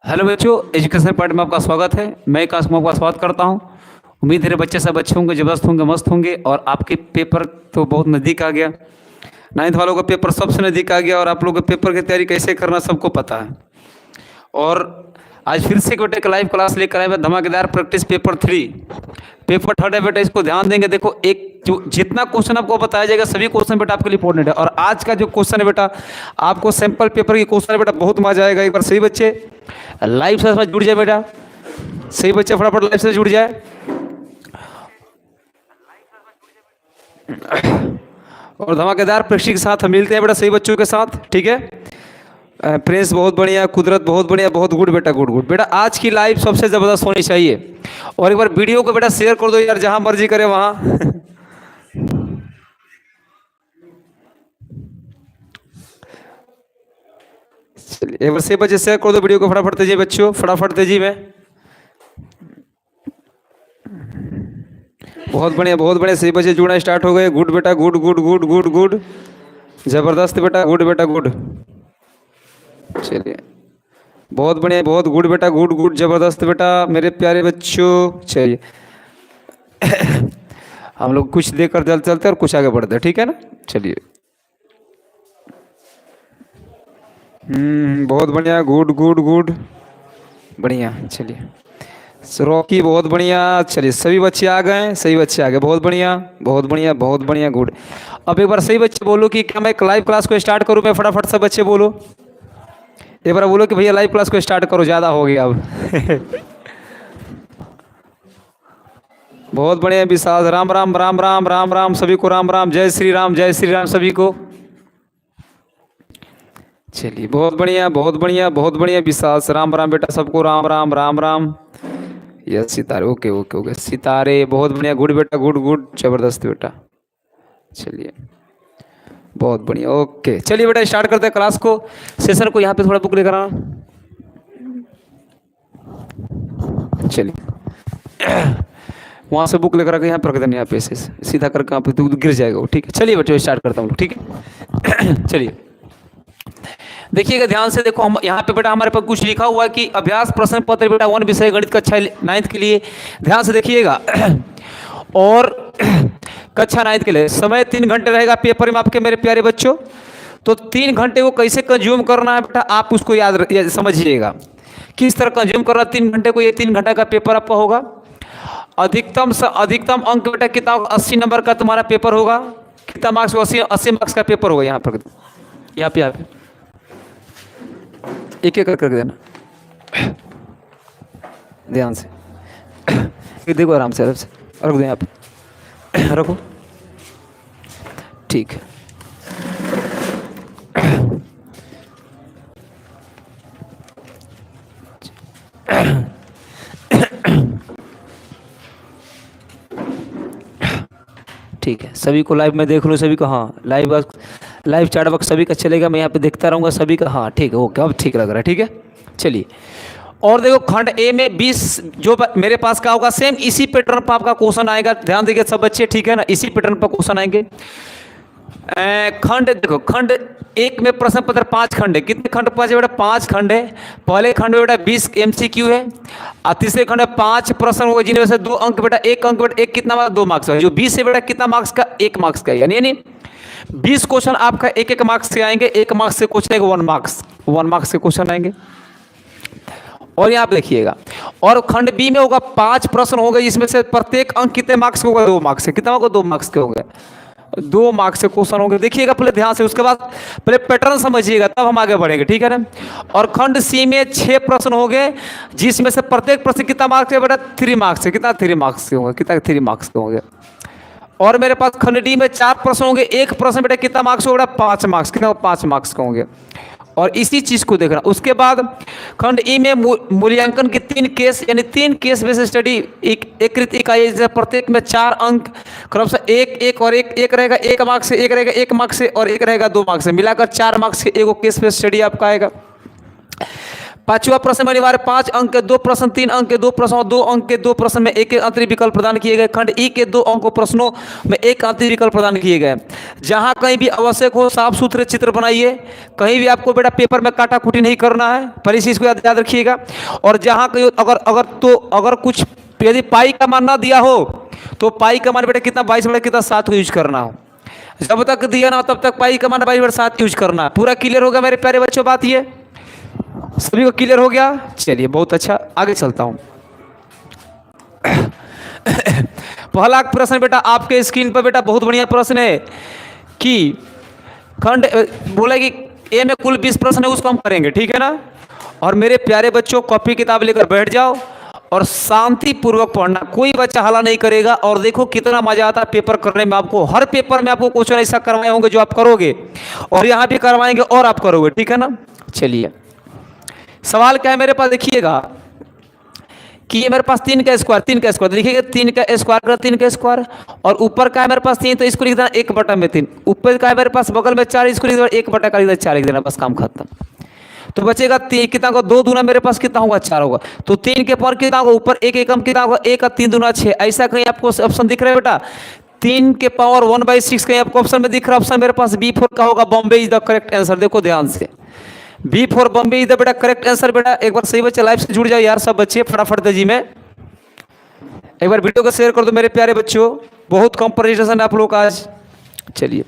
Hello बच्चों, education part में आपका स्वागत है। मैं काश आपका स्वागत करता हूं। उम्मीद है बच्चे सब अच्छे होंगे, जबरदस्त होंगे, मस्त होंगे। और आपके पेपर तो बहुत नज़दीक आ गया। नाइन्थ वालों का पेपर सबसे नज़दीक आ गया और आप लोगों के पेपर की तैयारी कैसे करना सबको पता है। और आज फिर से बेटे एक लाइव क्लास लेकर आए हैं, धमाकेदार प्रैक्टिस पेपर 3 पेपर 3 है बेटा। इसको ध्यान देंगे। देखो, एक जो जितना क्वेश्चन आपको बताया जाएगा सभी क्वेश्चन बेटा आपके लिए इंपॉर्टेंट है। और आज का जो क्वेश्चन है बेटा, आपको सैंपल पेपर की क्वेश्चन है बेटा, बहुत मजा आएगा। एक बार सही बच्चे लाइव से जुड़ जाए बेटा, सही बच्चे फटाफट लाइव से जुड़ जाए। और धमाकेदार प्रैक्टिस के साथ हम मिलते हैं बेटा सही बच्चों के साथ, ठीक है। प्रिंस बहुत बढ़िया, कुदरत बहुत बढ़िया, बहुत गुड बेटा, गुड गुड बेटा। आज की लाइव सबसे ज़बरदस्त होनी चाहिए। और एक बार वीडियो को बेटा शेयर कर दो यार, जहां मर्जी करे वहां। चलिए एक बार से बच्चे शेयर कर दो वीडियो को फटाफट तेजी बच्चों, फटाफट तेजी में। बहुत बढ़िया, बहुत बढ़िया। सही बच्चे जुड़ना स्टार्ट हो गए। गुड बेटा, good good good good good, जबरदस्त बेटा, गुड बेटा, गुड। चलिए बहुत बढ़िया, बहुत गुड बेटा, गुड गुड, जबरदस्त बेटा मेरे प्यारे बच्चों। चलिए हम लोग कुछ देकर चल चलते और कुछ आगे बढ़ते हैं, ठीक है ना। चलिए बहुत बढ़िया, गुड गुड गुड, बढ़िया। चलिए रॉकी बहुत बढ़िया। चलिए सभी बच्चे आ गए, सही बच्चे आ गए, बहुत बढ़िया बहुत बढ़िया बहुत बढ़िया, गुड। अब एक बार सही बच्चे बोलो कि क्या मैं लाइव क्लास को स्टार्ट करूं। मैं फटाफट सब बच्चे बोलो, एक बार बोलो कि भैया लाइव क्लास को स्टार्ट करो, ज़्यादा हो गया अब। बहुत बढ़िया विशाल, राम राम राम राम राम राम सभी को, राम राम, जय श्री राम, जय श्री राम सभी को। चलिए बहुत बढ़िया, बहुत बढ़िया, बहुत बढ़िया विशाल, राम राम बेटा सबको, राम राम राम राम। यस सितारे, ओके ओके ओके, सितारे बहुत बढ़िया, गुड बेटा, गुड गुड, जबरदस्त बेटा। चलिए बहुत बढ़िया, ओके। चलिए बेटा स्टार्ट करते हैं क्लास को, सेशन को। यहाँ पे थोड़ा बुक लेकर आना। चलिए वहाँ से बुक लेकर आकर यहाँ पर रख देना, यहाँ पे ऐसे सीधा करके यहाँ पे तो गिर जाएगा वो, ठीक है। चलिए बच्चों स्टार्ट करता हूँ, ठीक है। चलिए देखिएगा ध्यान से, देखो हम यहाँ पे बेटा हमारे पास कुछ लिखा हुआ है कि अभ्यास प्रश्न पत्र बेटा 1 विषय गणित कक्षा 9th के लिए, ध्यान से देखिएगा। और कक्षा 9th के लिए समय 3 घंटे रहेगा पेपर में आपके मेरे प्यारे बच्चों। तो 3 घंटे को कैसे कंज्यूम करना है बेटा, आप उसको याद समझिएगा किस तरह कंज्यूम करना 3 घंटे को। ये 3 घंटे का पेपर आपका होगा। अधिकतम से अधिकतम अंक बेटा कितना, 80 नंबर का तुम्हारा पेपर होगा। कितना मार्क्स, 80 मार्क्स का पेपर होगा। यहाँ पर यहाँ पे एक एक करके देना ध्यान से। ये देखो आराम से रख दो, यहाँ पे रखो, ठीक है। ठीक है, सभी को लाइव में देख लो, सभी को, हाँ लाइव चैट बॉक्स सभी का चलेगा, मैं यहाँ पे देखता रहूँगा सभी का। हाँ ठीक है, ओके, अब ठीक लग रहा है, ठीक है। चलिए और देखो खंड ए में 20 जो मेरे पास का होगा, सेम इसी पैटर्न पर आपका क्वेश्चन आएगा। ध्यान देखिए सब बच्चे, ठीक है ना, इसी पैटर्न पर क्वेश्चन आएंगे। खंड देखो, खंड 1 में प्रश्न पत्र 5 खंड है। कितने खंड पास है बेटा, 5 खंड है। पहले खंड में बेटा 20 MCQ है और तीसरे खंड में 5 प्रश्न होगा, जिनमें से 2 अंक बेटा, 1 अंक बेटा, एक कितना मार्क्स, 2 मार्क्स है। जो 20 है बेटा कितना मार्क्स का, 1 मार्क्स का, यानी 20 क्वेश्चन आपका 1 मार्क्स से आएंगे। 1 मार्क्स से क्वेश्चन आएगा 1 मार्क्स, 1 मार्क्स से क्वेश्चन आएंगे। और यहाँ पे देखिएगा, और खंड बी में होगा 5 प्रश्न होंगे, जिसमें से प्रत्येक अंक कितने मार्क्स के होगा, 2 मार्क्स से। कितना होगा, 2 मार्क्स के होंगे, 2 मार्क्स से क्वेश्चन होंगे। देखिएगा पहले ध्यान से, उसके बाद पहले पैटर्न समझिएगा, तब हम आगे बढ़ेंगे, ठीक है ना। और खंड सी में 6 प्रश्न होंगे, जिसमें से प्रत्येक प्रश्न कितना मार्क्स है बेटा, 3 मार्क्स से। कितना, 3 मार्क्स के होंगे, कितना, 3 मार्क्स के होंगे। और मेरे पास खंड डी में 4 प्रश्न होंगे, एक प्रश्न बेटा कितना मार्क्स होगा, 5 मार्क्स। कितना, 5 मार्क्स के होंगे। और इसी चीज को देखना। उसके बाद खंड ई में मूल्यांकन के 3 केस, यानी 3 केस बेस्ड स्टडी, एक इकाई, जैसे प्रत्येक में 4 अंक क्रमशः एक और एक रहेगा 1 मार्क्स से, एक रहेगा 1 मार्क्स से, और एक रहेगा 2 मार्क्स से, मिलाकर 4 मार्क्स के एगो केस बेस्ड स्टडी आपका आएगा। पांचवा प्रश्न में अनिवार्य 5 अंक के 2 प्रश्न, 3 अंक के 2 प्रश्न और 2 अंक के 2 प्रश्न में एक एक अंतरिम विकल्प प्रदान किए गए। खंड ई के 2 अंकों प्रश्नों में एक अंतरिम विकल्प प्रदान किए गए। जहां कहीं भी आवश्यक हो साफ सुथरे चित्र बनाइए, कहीं भी आपको बेटा पेपर में काटा कुटी नहीं करना है, पहले इस चीज को याद रखिएगा। और जहां कहीं अगर कुछ यदि पाई का मान ना दिया हो तो पाई का मान बेटा कितना 22 बटा कितना 7 को यूज करना हो। जब तक दिया ना तब तक पाई का मान 22 बटा 7 यूज करना है। पूरा क्लियर होगा मेरे प्यारे बच्चों? बात ये सभी को क्लियर हो गया? चलिए बहुत अच्छा, आगे चलता हूं। पहला प्रश्न बेटा आपके स्क्रीन पर बेटा बहुत बढ़िया प्रश्न है कि खंड बोले कि ए में कुल 20 प्रश्न है, उसको हम करेंगे, ठीक है ना। और मेरे प्यारे बच्चों कॉपी किताब लेकर बैठ जाओ और शांति पूर्वक पढ़ना, कोई बच्चा हल्ला नहीं करेगा। और देखो कितना मजा आता है पेपर करने में। आपको हर पेपर में आपको क्वेश्चन ऐसा करवाए होंगे जो आप करोगे, और यहाँ भी करवाएंगे और आप करोगे, ठीक है ना। चलिए सवाल क्या है मेरे पास, देखिएगा कि ये मेरे पास 3 का स्क्वायर, 3 का स्क्वायर लिखिएगा, 3 का स्क्वायर, 3 का स्क्वायर। और ऊपर का है मेरे पास 3, तो इसको लिख देना 1 बटा में 3। ऊपर का है मेरे पास बगल में 4, इसको लिख देना 1 बटा का 4 लिख देना, बस काम खत्म। तो बचेगा 3 कितना होगा, 2 दूना मेरे पास कितना होगा 4 होगा। तो 3 के पर कितना होगा, ऊपर 1 एकम कितना होगा 1 और 3 दूना 6। ऐसा कहीं आपको ऑप्शन दिख रहा है बेटा? 3 के पावर 1/6 कहीं आपको ऑप्शन में दिख रहा है? ऑप्शन मेरे पास B4 का होगा, Bombay is the correct answer. देखो ध्यान से, B4 बॉम्बे इज द बेटा करेक्ट आंसर। बेटा एक बार सही बच्चे लाइव से जुड़ जाओ यार, सब बच्चे फटाफट तेजी में एक बार वीडियो को शेयर कर दो मेरे प्यारे बच्चों। बहुत कम प्रेजेंटेशन है आप लोग का आज। चलिए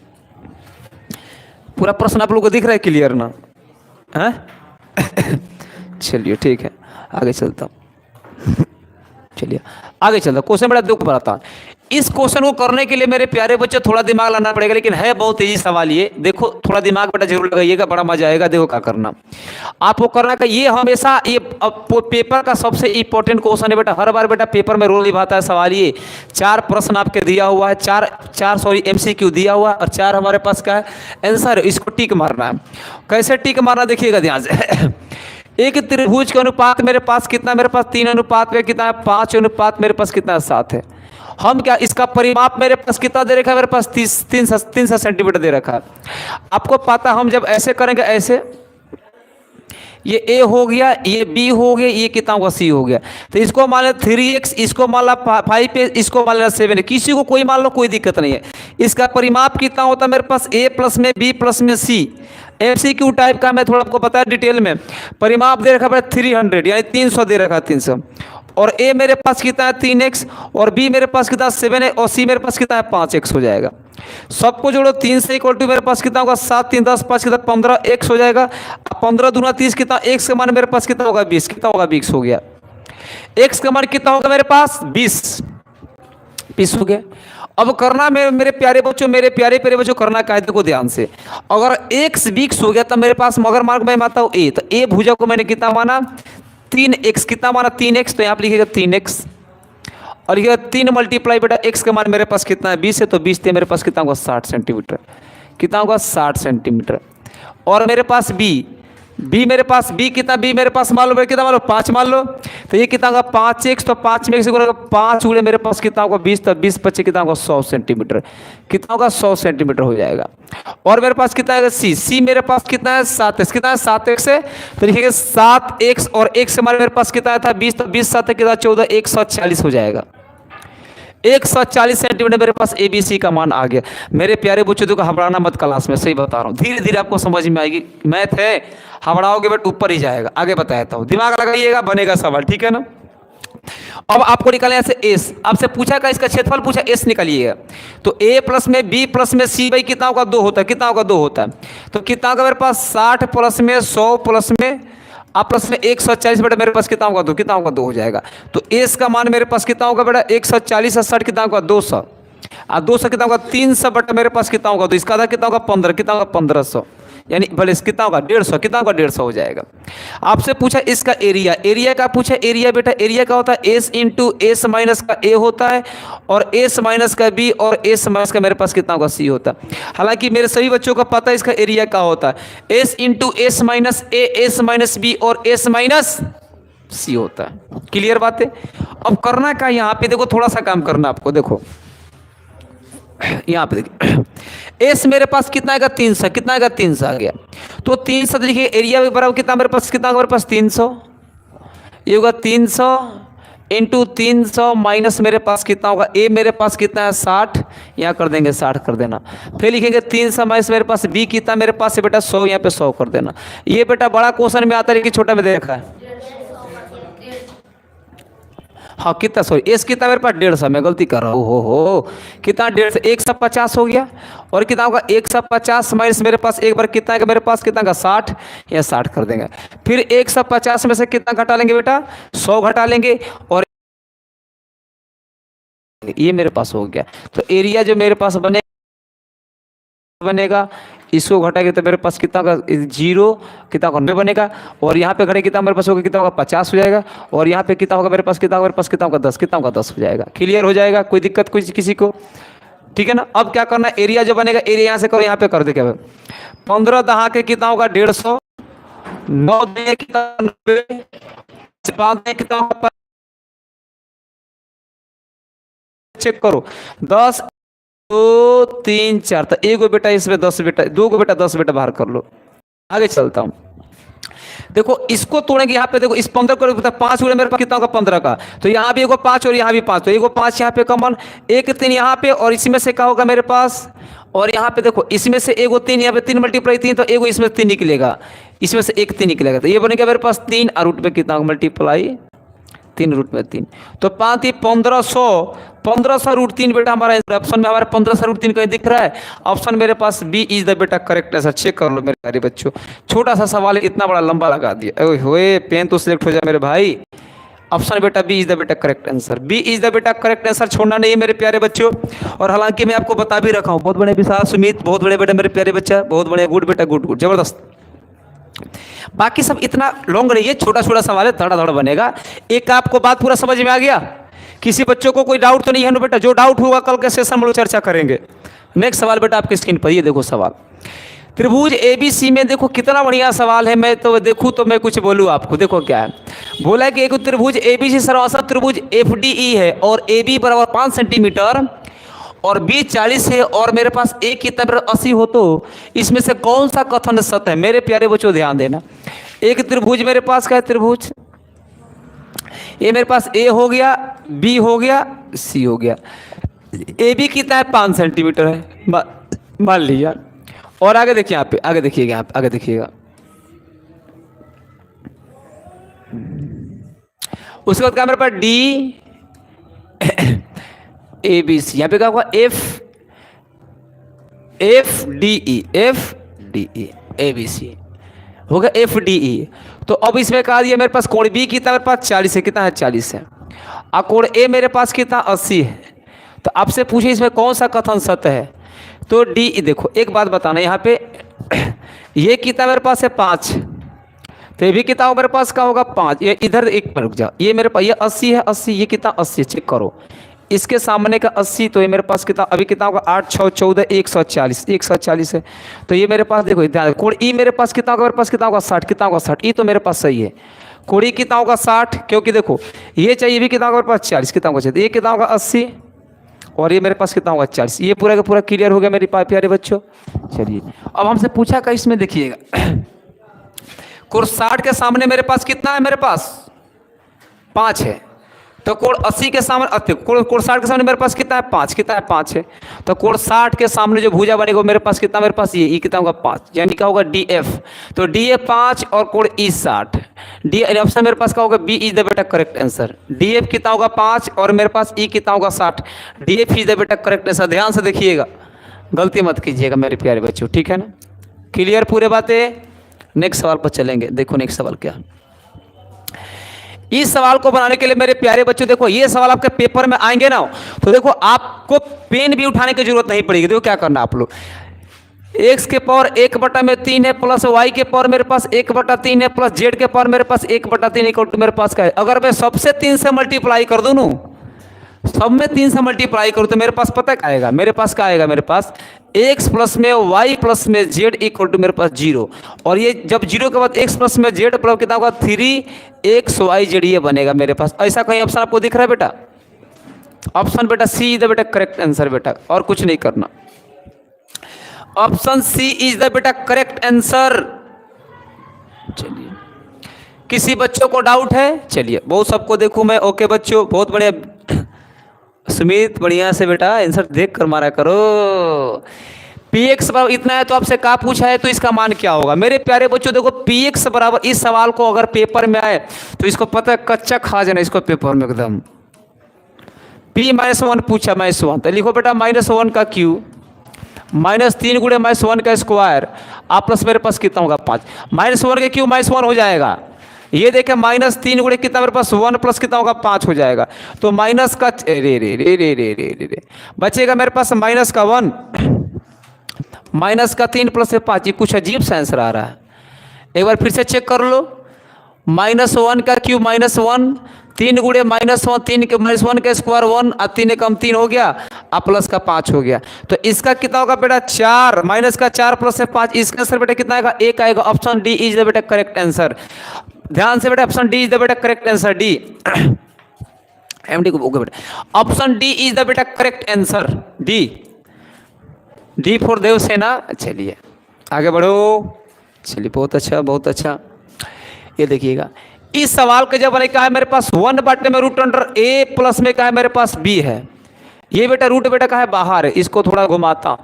पूरा प्रश्न आप लोग को दिख रहा है क्लियर ना? है चलिए ठीक है, आगे चलता हूँ। चलिए आगे चलता, क्वेश्चन बड़ा दुख बनाता है। इस क्वेश्चन को करने के लिए मेरे प्यारे बच्चे थोड़ा दिमाग लाना पड़ेगा, लेकिन है बहुत तेजी सवाल ये। देखो थोड़ा दिमाग बेटा जरूर लगाइएगा, बड़ा मजा आएगा। देखो क्या करना आपको करना का, ये हमेशा ये पेपर का सबसे इंपॉर्टेंट क्वेश्चन है बेटा। हर बार बेटा पेपर में रोल निभाता है सवाल ये। 4 प्रश्न आपके दिया हुआ है, 4 MCQ दिया हुआ है और 4 हमारे पास का है आंसर। इसको टिक मारना है। कैसे टिक मारना देखिएगा ध्यान से। एक त्रिभुज के अनुपात मेरे पास कितना, मेरे पास 3 अनुपात में कितना है 5 अनुपात मेरे पास कितना है 7 है। हम क्या इसका परिमाप मेरे पास कितना दे रखा है, मेरे पास 300 सेंटीमीटर दे रखा है। आपको पता हम जब ऐसे करेंगे, ऐसे ये A हो गया, ये B हो गया, ये कितना होगा C हो गया। तो इसको मान लो 3x, इसको मान लो 5, इसको मान लो 7, किसी को कोई मान लो, कोई दिक्कत नहीं है। इसका परिमाप कितना होता है मेरे पास A प्लस में B प्लस में C। MCQ टाइप का मैं थोड़ा आपको बताया डिटेल में। परिमाप दे रखा है 300 यानी 300 दे रखा है 300। और A मेरे पास कितना है 3x, और B मेरे पास कितना 7 है, और C मेरे पास कितना है 5x हो जाएगा। सबको जोड़ो 3 से इक्वल टू मेरे पास कितना होगा 7 3 10 5 कितना 15x हो जाएगा। 15 दूना 30 कितना, x का मान मेरे पास कितना होगा 20, कितना होगा 20 हो गया। x का मान कितना होगा मेरे पास 20 हो गया। अब करना मेरे प्यारे बच्चों, मेरे प्यारे बच्चों करना क्या है, देखो ध्यान से। अगर x 20 हो गया तो मेरे पास मगर मार्ग में मानता हूँ a, तो a भुजा को मैंने कितना माना 3x, कितना माना 3x, तो यहाँ पर लिखेगा 3x और ये 3 मल्टीप्लाई बेटा x का मान मेरे पास कितना है 20 है, तो 20 थे मेरे पास कितना होगा 60 सेंटीमीटर, कितना होगा 60 सेंटीमीटर। और मेरे पास b मेरे पास b कितना, b मेरे पास मान लो कितना, मान लो 5 मान लो, तो ये कितना होगा 5x, तो 5 में से 5 उड़े मेरे पास कितना होगा 20, तो 20 25 कितना होगा 100 सेंटीमीटर, कितना होगा 100 सेंटीमीटर हो जाएगा। और मेरे पास कितना है c मेरे पास कितना है 7x, कितना है 7x है, तो लिखिएगा 7x और x हमारे मेरे पास कितना था 20, तो 20 7 कितना 14, 140 हो जाएगा। 140 सेंटीमीटर मेरे पास ABC का मान आ गया। मेरे प्यारे बच्चों को घबराना मत क्लास में, सही बता रहा हूँ, धीरे धीरे आपको समझ में आएगी। मैथ है, घबराओगे बट ऊपर ही जाएगा। आगे बताता हूँ, दिमाग लगाइएगा, बनेगा सवाल, ठीक है ना। अब आपको निकालना है S, आपसे पूछा का इसका क्षेत्रफल पूछा, S निकालिएगा। तो A प्लस में B प्लस में C भाई कितना होगा 2 होता है, कितना होगा 2 होता है। तो कितना होगा मेरे पास 60 प्लस में 100 प्लस में आपस में 140 बेटा मेरे पास कितना होगा 2, कितना होगा 2 हो जाएगा। तो S का मान मेरे पास कितना होगा बेटा 140 और 60 कितना होगा 200 और 200 कितना होगा 300 बेटा मेरे पास कितना होगा, तो इसका आधा कितना होगा 15, कितना होगा 1500, यानी भले कितना होगा 150, कितना होगा 150 हो जाएगा। आपसे पूछा इसका एरिया का पूछा, एरिया बेटा एरिया का होता है S इंटू S माइनस का A होता है और S माइनस का B और S माइनस का मेरे पास कितना होगा C होता है। हालांकि मेरे सभी बच्चों को पता है इसका एरिया का होता है S into S minus A, S minus B और S माइनस C होता है। क्लियर बात है। अब करना क्या यहाँ पे, देखो थोड़ा सा काम करना आपको, देखो यहाँ पे देखिए एस मेरे पास कितना आएगा 300, कितना आएगा 300 आ गया। तो 300 देखिए एरिया बराबर कितना मेरे पास, कितना मेरे पास 300, ये होगा 300 इंटू 300 माइनस मेरे पास कितना होगा, ए मेरे पास कितना है 60, यहाँ कर देंगे 60 कर देना। फिर लिखेंगे 300 माइनस मेरे पास बी कितना मेरे पास है बेटा 100, यहाँ पे 100 कर देना। ये बेटा बड़ा क्वेश्चन में आता है कि छोटा में दे रखा है। हाँ कितना, सॉरी एस कितना मेरे पास 150, मैं गलती कर रहा हूँ, हो कितना 150, 150 हो गया। और कितना होगा 150 माइनस मेरे पास एक बार कितना है मेरे पास, कितना का 60, या 60 कर देंगे। फिर 150 में से कितना घटा लेंगे बेटा 100 घटा लेंगे, और ये मेरे पास हो गया। तो एरिया जो मेरे पास बनेगा इसको घटाएंगे तो मेरे पास कितना का 0, कितना 90 बनेगा। और यहाँ पे घटे कितना मेरे पास होगा, कितना होगा 50 हो जाएगा। और यहाँ पे कितना होगा मेरे पास, कितना मेरे पास, कितना होगा 10, कितना होगा 10 हो जाएगा। क्लियर हो जाएगा, कोई दिक्कत कोई किसी को, ठीक है ना। अब क्या करना, एरिया जो बनेगा एरिया यहाँ से करो, यहाँ पे कर दे क्या 15 दहा के कितना होगा 150, 9 दे कितना 90, 5 दे कितना होगा, चेक करो 10 2 3 4, तो एगो बेटा इसमें 10 बेटा, 2 गो बेटा 10 बेटा बाहर कर लो। आगे चलता हूं, देखो इसको तोड़ेंगे यहाँ पे, देखो इस 15 को 5 मेरे पास कितना होगा 15 का, तो यहाँ भी एगो 5 और यहाँ भी 5, तो एगो 5 यहाँ पे कॉमन, एक 3 यहाँ पे, और इसमें से क्या होगा मेरे पास, और यहाँ पे देखो इसमें से एगो 3, यहाँ पे 3 मल्टीप्लाई 3, तो एगो इसमें 3 निकलेगा, इसमें से एक 3 निकलेगा, तो ये बनेगा मेरे पास 3 और रूट में कितना मल्टीप्लाई 3 रूट में 3, तो 5 1500, 1500 रूट 3 बेटा हमारा ऑप्शन में हमारा 1500 रूट 3 कहीं दिख रहा है। ऑप्शन मेरे पास बी इज द बेटा करेक्ट आंसर। चेक कर लो मेरे प्यारे बच्चों, छोटा सा सवाल है, इतना बड़ा लंबा लगा दिया, ओए होए पेन तो सिलेक्ट हो जाए मेरे भाई। ऑप्शन बेटा बी इज द बेटा correct answer, B is the बेटा करेक्ट आंसर, छोड़ना नहीं है मेरे प्यारे बच्चों। और हालांकि मैं आपको बता भी रखा हूँ, बहुत बड़े विशाल सुमित, बहुत बड़े बेटा मेरे प्यारे बच्चा, बहुत बड़े, गुड बेटा गुड गुड जबरदस्त। बाकी सब इतना लॉन्ग नहीं है, छोटा छोटा सवाल है, धड़ा धड़ बनेगा। एक आपको बात पूरा समझ में आ गया, किसी बच्चों को कोई डाउट तो नहीं है ना बेटा, जो डाउट होगा कल के सेशन में लोग चर्चा करेंगे। नेक्स्ट सवाल बेटा आपकी स्क्रीन पर, ये देखो सवाल, त्रिभुज एबीसी में देखो कितना बढ़िया सवाल है, मैं तो देखूं तो मैं कुछ बोलूं आपको। देखो क्या है, बोला है कि एक त्रिभुज एबीसी सर्वासत त्रिभुज एफडीई है, और ए बी बराबर 5 सेंटीमीटर और बी 40 है, और मेरे पास ए की तरफ 80 हो, तो इसमें से कौन सा कथन सत्य है। मेरे प्यारे बच्चों ध्यान देना, एक त्रिभुज मेरे पास क्या है, त्रिभुज ये मेरे पास ए हो गया, बी हो गया, सी हो गया, ए बी कितना है 5 सेंटीमीटर है मान लिया। और आगे देखिए, यहाँ पे आगे देखिएगा, यहाँ पे आगे देखिएगा, उसके बाद क्या मेरे पास डी ए बी सी, यहाँ पे क्या होगा F D E, F D E, A B C हो गया एफ डी ई। तो अब इसमें कहा दिया मेरे पास कोण बी कितना मेरे पास 40 है, कितना है 40 है, और कोण ए मेरे पास कितना 80 है। तो आपसे पूछे इसमें कौन सा कथन सत्य है, तो डी। देखो एक बात बताना, यहाँ पे ये कितना मेरे पास है 5, तो ये भी कितना हो मेरे पास का होगा 5, ये इधर एक रुक जाओ, ये मेरे पास ये 80 है, 80 ये कितना 80, चेक करो इसके सामने का 80, तो ये मेरे पास कितना अभी कितना होगा 8 6 14 140, 140 है। तो ये मेरे पास देखो कोण ई मेरे पास कितना होगा, मेरे पास कितना होगा 60, कितना होगा 60, ई तो मेरे पास सही है, कोण ई कितना होगा 60, क्योंकि देखो ये चाहिए भी कितना होगा मेरे पास 40, कितना होगा चाहिए, ये कितना होगा 80, और ये मेरे पास कितना होगा 40। ये पूरा का पूरा क्लियर हो गया मेरे प्यारे बच्चों। चलिए अब हमसे पूछा का इसमें देखिएगा, कोण 60 के सामने मेरे पास कितना है, मेरे पास 5 है, तो कोण 80 के सामने, कोण 60 के सामने मेरे पास कितना है 5, कितना है 5 है, तो कोण 60 के सामने जो भुजा बनेगा मेरे पास कितना, मेरे पास ये कितना होगा 5, यानी क्या होगा डी एफ, तो डी एफ 5 और कोण ई 60, डी ऑप्शन मेरे पास क्या होगा बी इज द बेटा करेक्ट आंसर। डी एफ कितना होगा 5 और मेरे पास ई कितना होगा 60, डी एफ इज द बेटा करेक्ट आंसर। ध्यान से देखिएगा, गलती मत कीजिएगा मेरे प्यारे बच्चों, ठीक है ना, क्लियर पूरे बातें। नेक्स्ट सवाल पर चलेंगे, देखो नेक्स्ट सवाल क्या, इस सवाल को बनाने के लिए मेरे प्यारे बच्चों देखो, ये सवाल आपके पेपर में आएंगे ना, तो देखो आपको पेन भी उठाने की जरूरत नहीं पड़ेगी। देखो क्या करना आप लोग, x के पावर 1/3 है, प्लस y के पावर मेरे पास 1/3 है, प्लस z के पावर मेरे पास 1/3 इक्वल टू मेरे पास क्या है, अगर मैं सबसे 3 से मल्टीप्लाई कर दूं ना, सब में 3 से मल्टीप्लाई करूं, तो मेरे पास पता क्या आएगा, मेरे पास क्या आएगा, मेरे पास x प्लस में y प्लस में z इक्वल टू मेरे पास 0, और ये जब 0 के बाद x प्लस में z प्लस कितना होगा 3xyz, ये बनेगा मेरे पास। ऐसा कहीं ऑप्शन आपको दिख रहा है बेटा, ऑप्शन बेटा सी इज द बेटा करेक्ट आंसर बेटा, और कुछ नहीं करना। ऑप्शन सी इज द बेटा करेक्ट आंसर। चलिए, किसी बच्चों को डाउट है? चलिए, बहुत सबको देखूं मैं। ओके बच्चों, बहुत बढ़िया। सुमित बढ़िया से बेटा आंसर देख कर मारा करो। px बराबर इतना है तो आपसे क्या पूछा है, तो इसका मान क्या होगा? मेरे प्यारे बच्चों देखो, px बराबर, इस सवाल को अगर पेपर में आए तो इसको पता है कच्चा खा जाना इसको पेपर में एकदम। p-1 पूछा -1, तो लिखो बेटा -1 का क्यू -3 गुणे -1 का स्क्वायर, आप प्लस मेरे पास कितना होगा 5। -1 के क्यू -1 हो जाएगा। ये देखें -3 गुणे कितना मेरे पास 1 प्लस कितना होगा 5 हो जाएगा। तो माइनस का रे रे रे रे रे रे रे रे बचेगा मेरे पास माइनस का 1, माइनस का 3 प्लस 5। ये कुछ अजीब सा आंसर आ रहा है, एक बार फिर से चेक कर लो। -1 का क्यूब -1, 3 गुणे -1, 3 के -1 का स्क्वायर 1, और 3 कम 3 हो गया, अब प्लस का 5 हो गया। तो इसका कितना होगा बेटा 4, माइनस का 4 प्लस 5, इसका आंसर बेटा कितना आएगा 1 आएगा। ऑप्शन डी इज द बेटा करेक्ट आंसर। ध्यान से बेटा, ऑप्शन डी इज द बेटा करेक्ट आंसर। डी एमडी को ओके बेटा, ऑप्शन डी इज द बेटा correct answer. D for Devsena. चलिए आगे बढ़ो। चलिए बहुत अच्छा बहुत अच्छा। ये देखिएगा, इस सवाल के जब क्या है मेरे पास 1 बटे में रूट अंडर ए प्लस में क्या है मेरे पास बी है। ये बेटा रूट बेटा का है बाहर है, इसको थोड़ा घुमाता।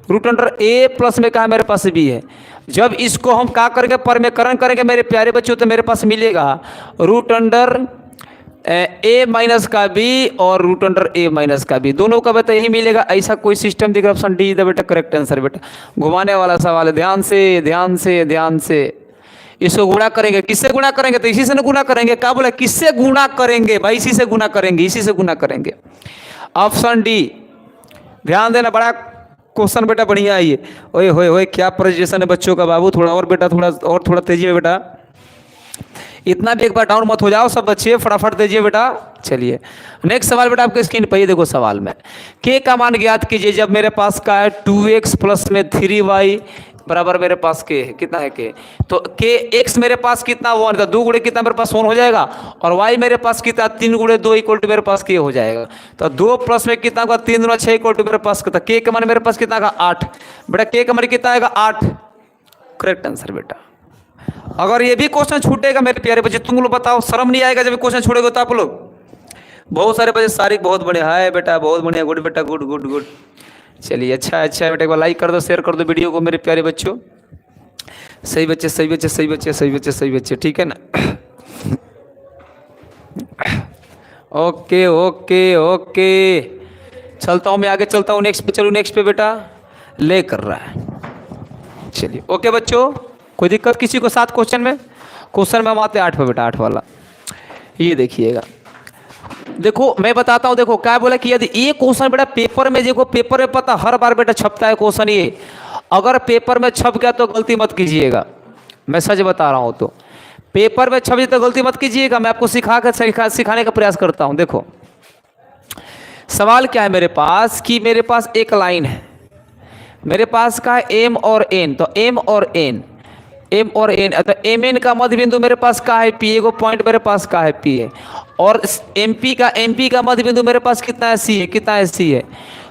रूट अंडर ए प्लस में क्या है मेरे पास बी है। जब इसको हम क्या करेंगे, परमेकरण करेंगे मेरे प्यारे बच्चों, तो मेरे पास मिलेगा रूट अंडर ए माइनस का बी और रूट अंडर ए माइनस का बी, दोनों का बेटा यही मिलेगा। ऐसा कोई सिस्टम दिख रहा है? ऑप्शन डी इज द बेटा करेक्ट आंसर। बेटा घुमाने वाला सवाल है, ध्यान से ध्यान से ध्यान से। इसको गुणा करेंगे, किससे गुणा करेंगे? तो इसी से ना गुणा करेंगे। क्या बोला, किससे गुणा करेंगे भाई? इसी से गुणा करेंगे, इसी से गुणा करेंगे। ऑप्शन डी, ध्यान देना, बड़ा क्वेश्चन बेटा बढ़िया है ये। ओए होए होए, क्या प्रेजेंटेशन है बच्चों का बाबू। थोड़ा और बेटा, थोड़ा तेजी में बेटा, इतना भी एक बार डाउन मत हो जाओ सब बच्चे, फटाफट दीजिए बेटा। चलिए नेक्स्ट सवाल बेटा आपके स्क्रीन पर ही देखो। सवाल में के का मान ज्ञात कीजिए जब मेरे पास का है 2x प्लस में 3y बराबर मेरे पास के है, कितना है के। तो के x मेरे पास कितना 1 था, 2 गुणे कितना मेरे पास 1 हो जाएगा, और y मेरे पास कितना 3 गुणे 2 इक्वल टू मेरे पास के हो जाएगा। तो 2 प्लस में कितना होगा 3 गुना 6 इक्वल टू मेरे पास कितना, के का मान मेरे पास कितना आएगा 8। बेटा के का मान कितना आएगा 8, करेक्ट आंसर बेटा। अगर ये भी क्वेश्चन छूटेगा मेरे प्यारे बच्चे, तुम लोग बताओ शर्म नहीं आएगा जब क्वेश्चन छूटेगा तो आप लोग? बहुत सारे बच्चे सारिक बहुत बढ़िया है बेटा, बहुत बढ़िया, गुड बेटा, गुड गुड गुड। चलिए अच्छा अच्छा बेटा, एक बार लाइक कर दो, शेयर कर दो वीडियो को मेरे प्यारे बच्चों। सही बच्चे सही बच्चे सही बच्चे सही बच्चे सही बच्चे, ठीक है ना। ओके ओके ओके, चलता हूँ मैं आगे, चलता हूँ नेक्स्ट पे। चलो नेक्स्ट पे बेटा ले कर रहा है। चलिए ओके बच्चों, कोई दिक्कत किसी को? 7 क्वेश्चन में, क्वेश्चन में हम आते 8 पे बेटा, 8 वाला। ये देखिएगा, देखो मैं बताता हूँ। देखो क्या बोला कि यदि ये क्वेश्चन बेटा पेपर में, देखो पेपर में पता हर बार बेटा छपता है क्वेश्चन ये, अगर पेपर में छप गया तो गलती मत कीजिएगा, मैं सच बता रहा हूँ। तो पेपर में छप जाए तो गलती मत कीजिएगा, मैं आपको सिखाने का प्रयास करता हूँ। देखो सवाल क्या है मेरे पास कि मेरे पास एक लाइन है, मेरे पास का एम और एन। तो एम और एन, एम और एन, तो एम एन का मध्य बिंदु मेरे पास का है पी, एगो पॉइंट मेरे पास का है पी है, और एम पी का मध्य बिंदु मेरे पास कितना है सी है, कितना है सी है।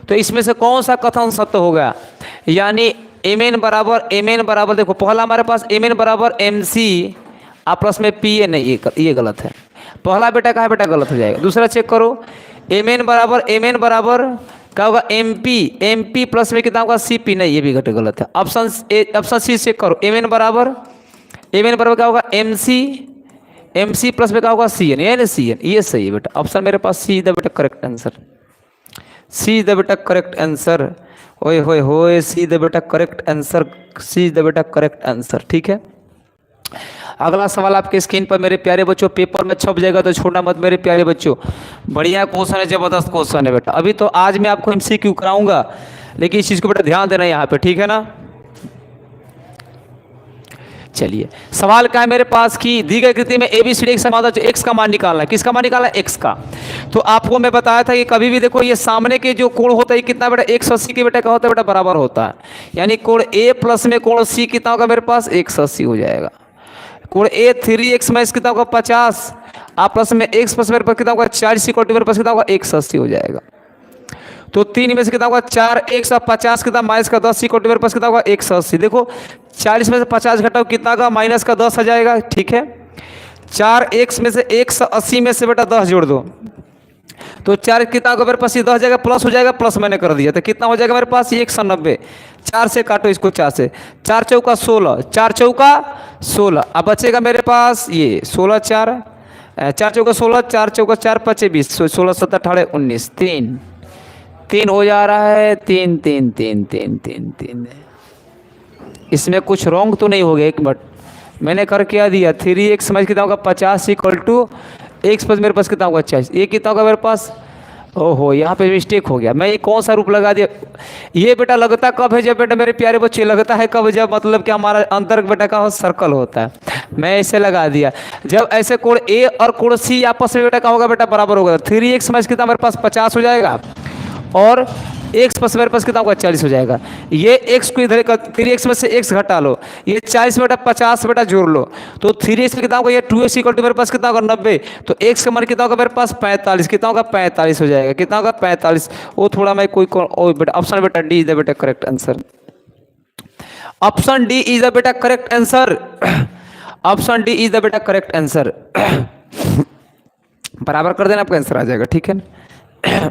तो इसमें से कौन सा कथन सत्य होगा? यानी एम एन बराबर देखो पहला हमारे पास एम एन बराबर एम सी प्लस में पी है, नहीं ये गलत है। पहला बेटा का है बेटा गलत हो जाएगा। दूसरा चेक करो, एम एन बराबर क्या होगा एम पी प्लस में कितना होगा सी पी, नहीं ये भी गलत है। ऑप्शन सी चेक करो, एम एन बराबर क्या होगा एम सी प्लस में क्या होगा सी एन, ये सी एन, ये सही है बेटा। ऑप्शन मेरे पास सी द बेटा करेक्ट आंसर, सी द बेटा करेक्ट आंसर। ओए होए होए, सी द बेटा करेक्ट आंसर, सी द बेटा करेक्ट आंसर, ठीक है। अगला सवाल आपके स्क्रीन पर मेरे प्यारे बच्चों, पेपर में छप जाएगा तो छोड़ना मत मेरे प्यारे बच्चों। बढ़िया क्वेश्चन है, जबरदस्त क्वेश्चन है बेटा। अभी तो आज मैं आपको एमसीक्यू कराऊंगा, लेकिन इस चीज़ को बेटा ध्यान देना यहाँ पे, ठीक है ना। चलिए सवाल क्या है मेरे पास कि दी गई कृति में एबीसीडी एक समाधान, जो एक्स का मान निकालना है। किसका मान निकालना है? एक्स का। तो आपको मैं बताया था कि कभी भी देखो ये सामने के जो कोण होता है कितना बेटा 180 के बेटा क्या होता है बेटा बराबर होता है। यानी कोण ए प्लस में कोण सी कितना होगा मेरे पास 180 हो जाएगा। कोण ए 3x माइनस कितना होगा 50, आप प्लस में x प्लस मेरे पास कितना होगा 40 इक्वल टू मेरे पास कितना होगा 180 हो जाएगा। तो 3 में से कितना होगा 4 150 कितना माइनस का 10 इक्वल टू मेरे पास कितना होगा 180। देखो 40 में से 50 घटाओ कितना का माइनस का 10 आ जाएगा, ठीक है। 4x में से 180 में से बेटा 10 जोड़ दो तो 4 कितना होगा मेरे पास, ये 10 हो जाएगा प्लस हो जाएगा, प्लस मैंने कर दिया तो कितना हो जाएगा मेरे पास 190। 4 से काटो इसको 4 से, 4 चौका 16, 4 चौका 16। अब बचेगा मेरे पास ये 16 4 4 चौका 16, 4 चौका 4 5 20, 16 17 18 19, 3 3 हो जा रहा है, 3 3 3 3 3 3। इसमें कुछ रॉन्ग तो नहीं हो गया, एक मिनट मैंने कर क्या दिया 3x समझ कितना होगा 50 इक्वल टू x प्लस मेरे पास कितना होगा 40, ये कितना होगा मेरे पास, ओहो यहाँ पे मिस्टेक हो गया, मैं ये कौन सा रूप लगा दिया। ये बेटा लगता कब है जब बेटा मेरे प्यारे बच्चे, लगता है कब जब मतलब कि हमारा अंतर बेटा का सर्कल होता है, मैं ऐसे लगा दिया। जब ऐसे कोण ए और कोण सी आपस में बेटा का होगा बेटा बराबर होगा, 3x समझ कितना मेरे पास 50 हो जाएगा और x प्लस मेरे पास कितना होगा 40 हो जाएगा। ये x को इधर 3x में से x घटा लो, ये 40 बेटा 50 बेटा जोड़ लो तो 3x में कितना होगा, ये 2x इक्वल टू मेरे पास कितना होगा 90, तो x का मान कितना होगा मेरे पास 45, कितना होगा 45 हो जाएगा, कितना होगा 45। वो थोड़ा मैं कोई बेटा ऑप्शन बेटा डी इज द बेटा correct answer, option D is the बेटा correct answer, option D is the बेटा करेक्ट आंसर। बराबर कर देना आपका आंसर आ जाएगा, ठीक है ना।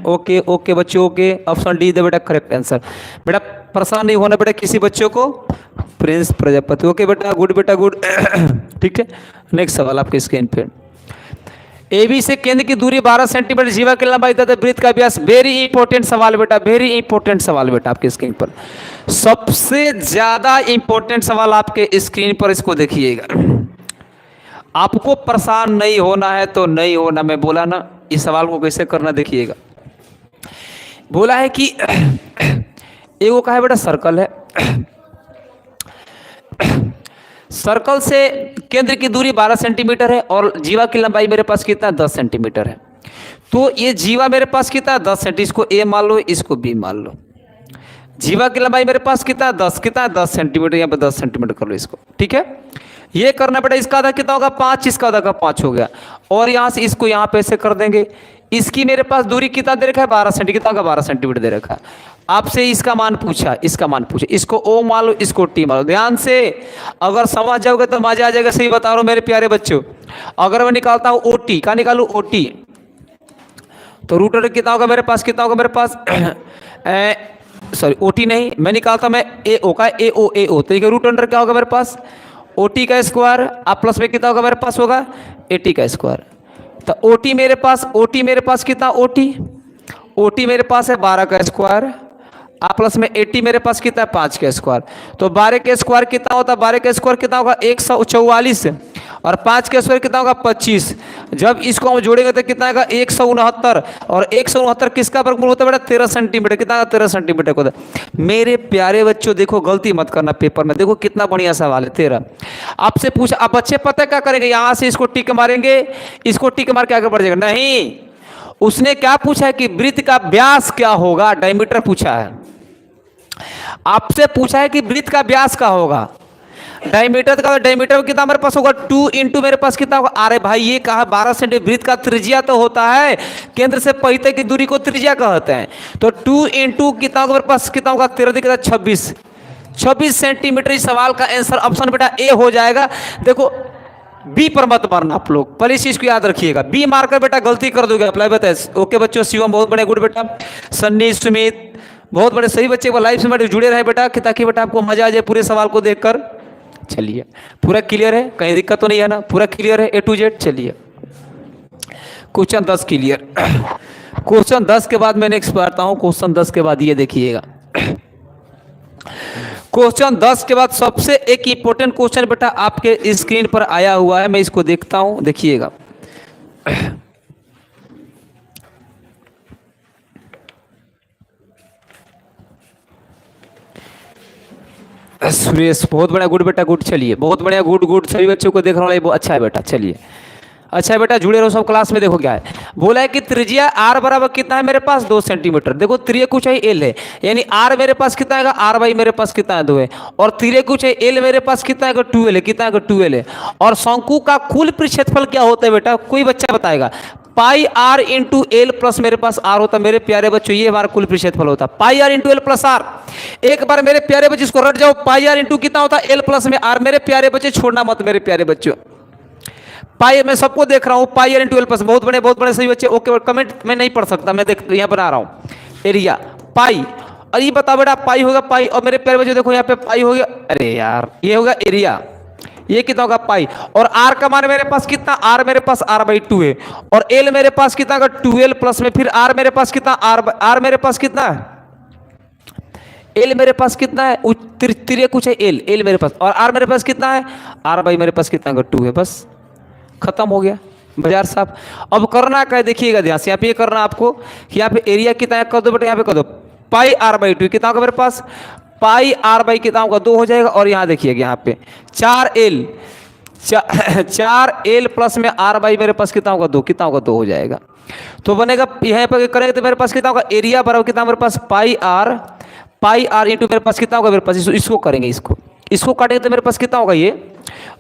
ओके ओके बच्चों, ओके ऑप्शन डी द बेटा करेक्ट आंसर। बेटा परेशान नहीं होना बेटा किसी बच्चों को, प्रिंस प्रजापति, ओके बेटा गुड बेटा गुड। ठीक है, नेक्स्ट सवाल आपके स्क्रीन पे। AB से केंद्र की दूरी 12 सेंटीमीटर, जीवा की लंबाई तथा वृत्त का व्यास। वेरी इंपॉर्टेंट सवाल बेटा, वेरी इंपॉर्टेंट सवाल बेटा आपके स्क्रीन पर, सबसे ज्यादा इंपॉर्टेंट सवाल आपके स्क्रीन पर, इसको देखिएगा। आपको परेशान नहीं होना है तो नहीं होना, मैं बोला ना इस सवाल को कैसे करना देखिएगा। बोला है कि एगो का है बेटा सर्कल है, सर्कल से केंद्र की दूरी 12 सेंटीमीटर है और जीवा की लंबाई मेरे पास कितना 10 सेंटीमीटर है। तो ये जीवा मेरे पास कितना 10 सेंटीमीटर, इसको ए मान लो इसको बी मान लो। जीवा की लंबाई मेरे पास कितना 10 सेंटीमीटर, यहाँ पे 10 सेंटीमीटर कर लो इसको, ठीक है। ये करना बेटा, इसका आधा कितना होगा 5, इसका आधा का 5 हो गया और यहाँ से इसको यहाँ पे ऐसे कर देंगे। इसकी मेरे पास दूरी कितना दे रखा है 12 सेंटीमीटर, कितना होगा 12 सेंटीमीटर दे रखा है। आपसे इसका मान पूछा, इसका मान पूछा, इसको ओ मान लो इसको टी मान लो। ध्यान से अगर समझ जाओगे तो मजा आ जाएगा, सही बता रहा हूँ मेरे प्यारे बच्चों। अगर मैं निकालता हूँ ओ टी, क्या निकालू ओ टी, तो रूट अंडर कितना होगा मेरे पास, कितना होगा मेरे पास सॉरी ओ टी नहीं, मैं निकालता मैं ए ओ का, ए ओ तो रूट अंडर क्या होगा मेरे पास ओ टी का स्क्वायर, आप प्लस में कितना होगा मेरे पास होगा ए टी का स्क्वायर। तो ओ टी मेरे पास कितना ओ टी मेरे पास है 12 का स्क्वायर, आप प्लस में 80 मेरे पास कितना है 5 का स्क्वायर। तो 12 का स्क्वायर कितना होता है, 12 का स्क्वायर कितना होगा 144 और 5 का स्क्वायर कितना होगा 25। जब इसको हम जोड़ेंगे तो कितना आएगा 169 और 169 किसका वर्गमूल होता है बेटा 13 सेंटीमीटर, कितना 13 सेंटीमीटर होता है। मेरे प्यारे बच्चों देखो गलती मत करना पेपर में, देखो कितना बढ़िया सवाल है 13। आपसे पूछा, आप बच्चे पता क्या करेंगे, यहाँ से इसको टिक मारेंगे, इसको टिक मार के आगे बढ़ जाएगा। नहीं, उसने क्या पूछा है कि वृत्त का व्यास क्या होगा, डायमीटर पूछा है। आपसे पूछा है कि वृत्त का व्यास क्या होगा, डायमीटर का, डायमीटर कितना मेरे पास होगा 2 इंटू मेरे पास कितना होगा, अरे भाई ये कहा 12 सेंटीमीटर, वृत्त का त्रिज्या तो होता है, केंद्र से पहिते की दूरी को त्रिज्या कहते हैं। तो 2 इंटू कितना होगा मेरे पास, कितना होगा 13 कितना 26 सेंटीमीटर। इस सवाल का आंसर ऑप्शन बेटा ए हो जाएगा। देखो बी पर मत मारना आप लोग, पहले इस चीज को याद रखिएगा, बी मारकर बेटा गलती कर दोगे अप्लाई बताए। ओके बच्चों, शिवम बहुत बड़े गुड बेटा, सन्नी सुमित बहुत बड़े सही बच्चे, लाइफ से बेटा जुड़े रहे बेटा, ताकि बेटा आपको मजा आ जाए पूरे सवाल को देखकर। चलिए पूरा क्लियर है, कहीं दिक्कत तो नहीं है ना, पूरा क्लियर है ए टू जेड। चलिए क्वेश्चन 10 क्लियर। क्वेश्चन 10 के बाद मैं नेक्स्ट पढ़ता हूँ। क्वेश्चन 10 के बाद ये देखिएगा, क्वेश्चन 10 के बाद सबसे एक इंपॉर्टेंट क्वेश्चन बेटा आपके स्क्रीन पर आया हुआ है, मैं इसको देखता हूं, देखिएगा। सुरेश बहुत बढ़िया गुड बेटा गुड, चलिए बहुत बढ़िया गुड गुड, सभी बच्चों को देख रहा हूँ, बहुत अच्छा है बेटा। चलिए अच्छा बेटा जुड़े रहो सब क्लास में। देखो क्या है, बोला है कि त्रिज्या आर बराबर कितना है मेरे पास 2 सेंटीमीटर। देखो त्रिज्या चाहिए एल है, यानी आर मेरे पास कितना है, आर बाई मेरे पास कितना है 2 है, और त्रिज्या चाहिए एल मेरे पास कितना है 12 है, कितना है 12 है। और शंकु का कुल पृष्ठफल क्या होता है बेटा, कोई बच्चा बताएगा। पाई आर इंटू एल प्लस मेरे पास आर होता है। मेरे प्यारे बच्चों ये हमारा कुल पृष्ठफल होता है, pi R into L plus R. एक बार मेरे प्यारे बच्चे इसको रट जाओ, पाई आर इंटू कितना होता है एल प्लस में आर। मेरे प्यारे बच्चे छोड़ना मत मेरे प्यारे बच्चों, पाई मैं सबको देख रहा हूं, पाई आर इंटू एल प्लस। बहुत बड़े सही बच्चे ओके। कमेंट मैं नहीं पढ़ सकता, मैं देख यहां बना रहा हूं एरिया पाई। और ये बता बेटा पाई होगा पाई, और मेरे प्यारे बच्चे देखो यहाँ पे पाई हो गया, अरे यार ये होगा एरिया, ये कितना होगा पाई। और आर का मान मेरे पास कितना, आर मेरे पास आर बाई 2 है, और एल मेरे पास कितना होगा 12 प्लस में फिर आर मेरे पास कितना, आर मेरे पास कितना है, एल मेरे पास कितना है, तिरछे कुछ है एल मेरे पास, और आर मेरे पास कितना है, आर बाई मेरे पास कितना होगा 2 है। बस खत्म हो गया बाजार साहब। अब करना क्या है देखिएगा ध्यान से, यहाँ पे ये करना आपको कि यहाँ पे एरिया कितना है कर दो बेटा, यहाँ पे कर दो पाई आर बाई 2 कितना होगा मेरे पास, पाई आर बाई कितना होगा 2 हो जाएगा। और यहाँ देखिएगा यहाँ पे 4L 4L प्लस में आर बाई मेरे पास कितना होगा 2, कितना होगा 2 हो जाएगा। तो बनेगा यहाँ पर करेंगे तो मेरे पास कितना होगा एरिया बराबर कितना मेरे पास पाई आर इंटू मेरे पास कितना होगा मेरे पास, इसको करेंगे, इसको काटेंगे तो मेरे पास कितना होगा, ये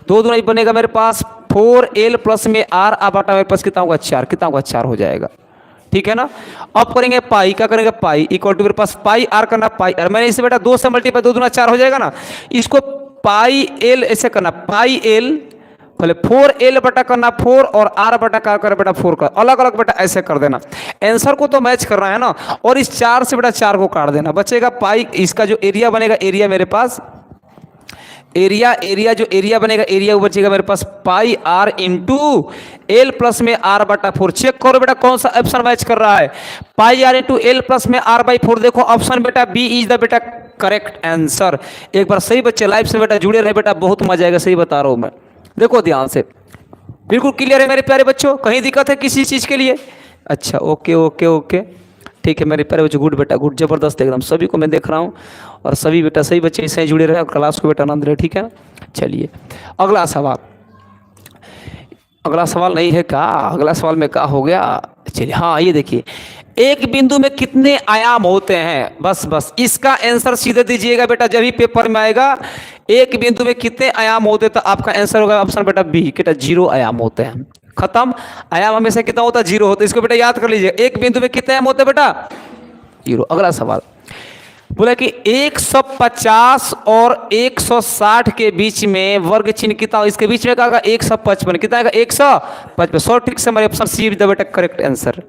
2 दूना बनेगा मेरे पास 4L प्लस में आर बटा मेरे पास कितना होगा 4, कितना होगा 4 हो जाएगा। ठीक है ना। अब करेंगे पाई, क्या करेंगे पाई इक्वल टू मेरे पास पाई आर करना पाई आर, मैंने इसे बेटा 2 से मल्टीप्लाई 2 दूना 4 हो जाएगा ना। इसको पाई एल ऐसे करना, पाई एल पहले 4L बटा करना 4 और आर बटा क्या कर बेटा 4 का अलग अलग बेटा ऐसे कर देना। आंसर को तो मैच करना है ना, और इस 4 से बेटा 4 को काट देना, बचेगा पाई। इसका जो एरिया बनेगा, एरिया मेरे पास एरिया जो एरिया बनेगा, एरिया बचेगा मेरे पास पाई आर इंटू एल प्लस में आर बटा 4। चेक करो बेटा कौन सा ऑप्शन मैच कर रहा है, pi R into L plus में आर बाई 4। देखो ऑप्शन बेटा बी इज द बेटा करेक्ट आंसर। एक बार सही बच्चे लाइव से बेटा जुड़े रहे बेटा, बहुत मजा आएगा, सही बता रहा हूं मैं। देखो ध्यान से, बिल्कुल क्लियर है मेरे प्यारे बच्चों, कहीं दिक्कत है किसी चीज के लिए? अच्छा ओके ओके ओके ठीक है मेरे प्यारे बच्चों, गुड बेटा गुड, जबरदस्त एकदम, सभी को मैं देख रहा हूँ, और सभी बेटा सही बच्चे इससे जुड़े रहे और क्लास को बेटा आनंद रहे। ठीक है ना। चलिए अगला सवाल, अगला सवाल नहीं है क्या, अगला सवाल में क्या हो गया। चलिए हाँ ये देखिए, एक बिंदु में कितने आयाम होते हैं, बस इसका आंसर सीधे दीजिएगा बेटा, जब भी पेपर में आएगा एक बिंदु में कितने आयाम होते तो आपका आंसर होगा ऑप्शन बेटा बी, बेटा 0 आयाम होते हैं। खत्म, आयाम हमेशा कितना होता है 0 होता है, इसको बेटा याद कर लीजिए, एक बिंदु में कितने आयाम होते हैं बेटा 0। अगला सवाल बोला कि 150 और 160 के बीच में वर्ग चिन्ह कितना, इसके बीच में क्या होगा 155, कितना आएगा 155। सो ठीक से हमारे ऑप्शन सी इज द बेटा करेक्ट आंसर।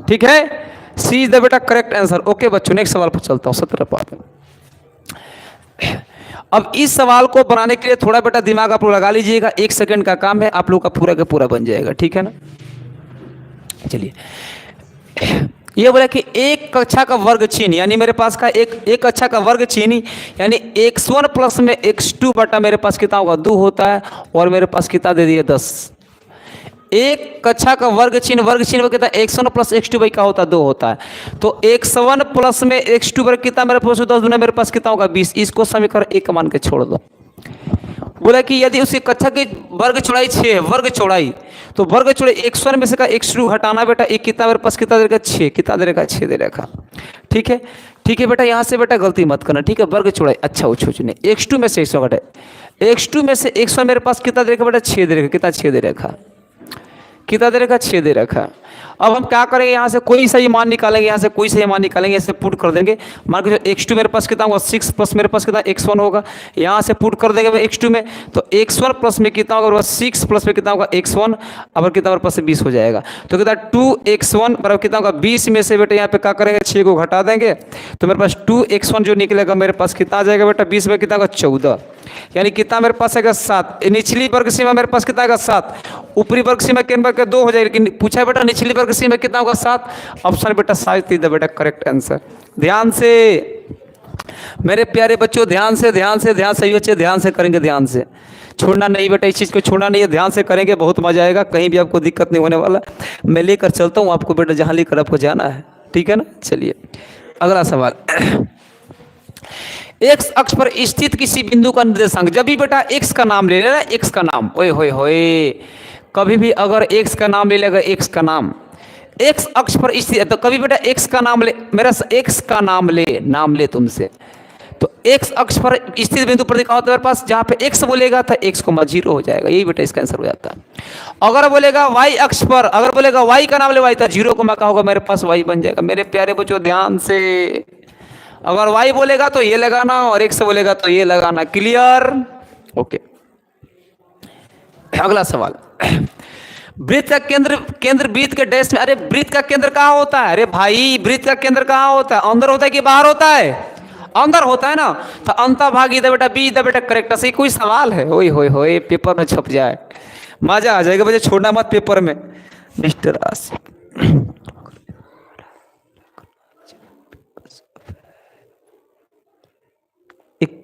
ठीक है, सी इज द बेटा करेक्ट आंसर। ओके बच्चों नेक्स्ट सवाल पर चलता हूँ 17 पाठ में। अब इस सवाल को बनाने के लिए थोड़ा बेटा दिमाग आप लोग लगा लीजिएगा, 1 सेकंड का काम है, आप लोग का पूरा बन जाएगा। ठीक है ना। चलिए ये बोला कि एक कक्षा का वर्ग चिन्ह, यानी मेरे पास का एक कक्षा का वर्ग चिन्ह यानी x1 प्लस में x2 बटा मेरे पास कितना होगा 2 होता है, और मेरे पास कितना दे दिया 10। एक कक्षा का वर्ग चिन्ह कितना x1 प्लस x2 बाई का होता है 2 होता है, तो x1 प्लस में x2 पर कितना मेरे पास 10 दूना मेरे पास कितना होगा 20। इसको समीकरण 1 मान के छोड़ दो। बोला कि यदि उसी कक्षा की वर्ग चौड़ाई 6 है, वर्ग चौड़ाई, तो वर्ग चौड़ाई x1 में से का x2 हटाना बेटा, एक कितना मेरे पास कितना देगा 6, कितना दे रखा 6 दे रखा। ठीक है बेटा, यहाँ से बेटा गलती मत करना। ठीक है, वर्ग चौड़ाई अच्छा उछ ने x2 में से 100 घटे, x2 में से 100 मेरे पास कितना दे रखा बेटा 6 दे रखा, कितना 6 दे रखा, कितना दे रखा 6 दे रखा। अब हम क्या करेंगे, यहाँ से कोई सही मान निकालेंगे, यहाँ से कोई सही मान निकालेंगे, ऐसे पुट कर देंगे। मान के x2 मेरे पास कितना होगा 6 प्लस मेरे पास कितना x1 होगा, यहाँ से पुट कर देंगे x2 में, तो x1 प्लस में कितना होगा 6 प्लस में कितना होगा x1, अब कितना मेरे पास से 20 हो जाएगा, तो कितना 2x1 बराबर कितना होगा 20 में से बेटा यहाँ पे क्या करेंगे 6 को घटा देंगे, तो मेरे पास 2x1 जो निकलेगा मेरे पास कितना आ जाएगा बेटा 20 में कितना होगा 14, यानी कितना मेरे पास आएगा 7। निचली वर्ग सीमा मेरे पास कितना आएगा 7, ऊपरी वर्ग सीमा के 2 हो जाएगी, लेकिन पूछा बेटा निचली वर्ग सीमा कितना होगा 7। ऑप्शन बेटा साइड इज द बेटा करेक्ट आंसर। ध्यान से मेरे प्यारे बच्चों, ध्यान से सही बच्चे ध्यान से करेंगे, ध्यान से छोड़ना नहीं बेटा, इस चीज़ को छोड़ना नहीं है, ध्यान से करेंगे, बहुत मजा आएगा, कहीं भी आपको दिक्कत नहीं होने वाला। मैं लेकर चलता हूँ आपको बेटा जहाँ लेकर आपको जाना है। ठीक है ना। चलिए अगला सवाल, एक्स अक्ष पर स्थित किसी बिंदु का निर्देशांक, जब भी बेटा एक्स का नाम ले लेना, एक्स का नाम, ओए होए होए कभी भी अगर एक्स का नाम ले लेगा, एक्स का नाम एक्स अक्ष पर स्थित है, तो कभी बेटा एक्स का नाम ले, मेरा एक्स का नाम ले तुमसे, तो एक्स अक्ष पर स्थित बिंदु पर दिखा होता है मेरे पास, जहां पे एक्स बोलेगा तो एक्स को 0 हो जाएगा, यही बेटा इसका आंसर हो जाता है। अगर बोलेगा वाई अक्ष पर, अगर बोलेगा वाई का नाम ले वाई, तो 0 को क्या होगा मेरे पास वाई बन जाएगा। मेरे प्यारे बच्चों ध्यान से, अगर वाई बोलेगा तो ये लगाना और एक्स बोलेगा तो ये लगाना। क्लियर? ओके। अगला सवाल, वृत्त का केंद्र वृत्त के डैश में, अरे वृत्त का केंद्र कहाँ होता है? अरे भाई वृत्त का केंद्र कहाँ होता है? अंदर होता है कि बाहर होता है? अंदर होता है ना, तो अंतःभागी द बेटा बी द बेटा करेक्ट। सही कोई सवाल है? ओए होए होए, पेपर में छप जाए, मजा आ जाएगा बच्चे, छोड़ना मत पेपर में। मिस्टर आसिफ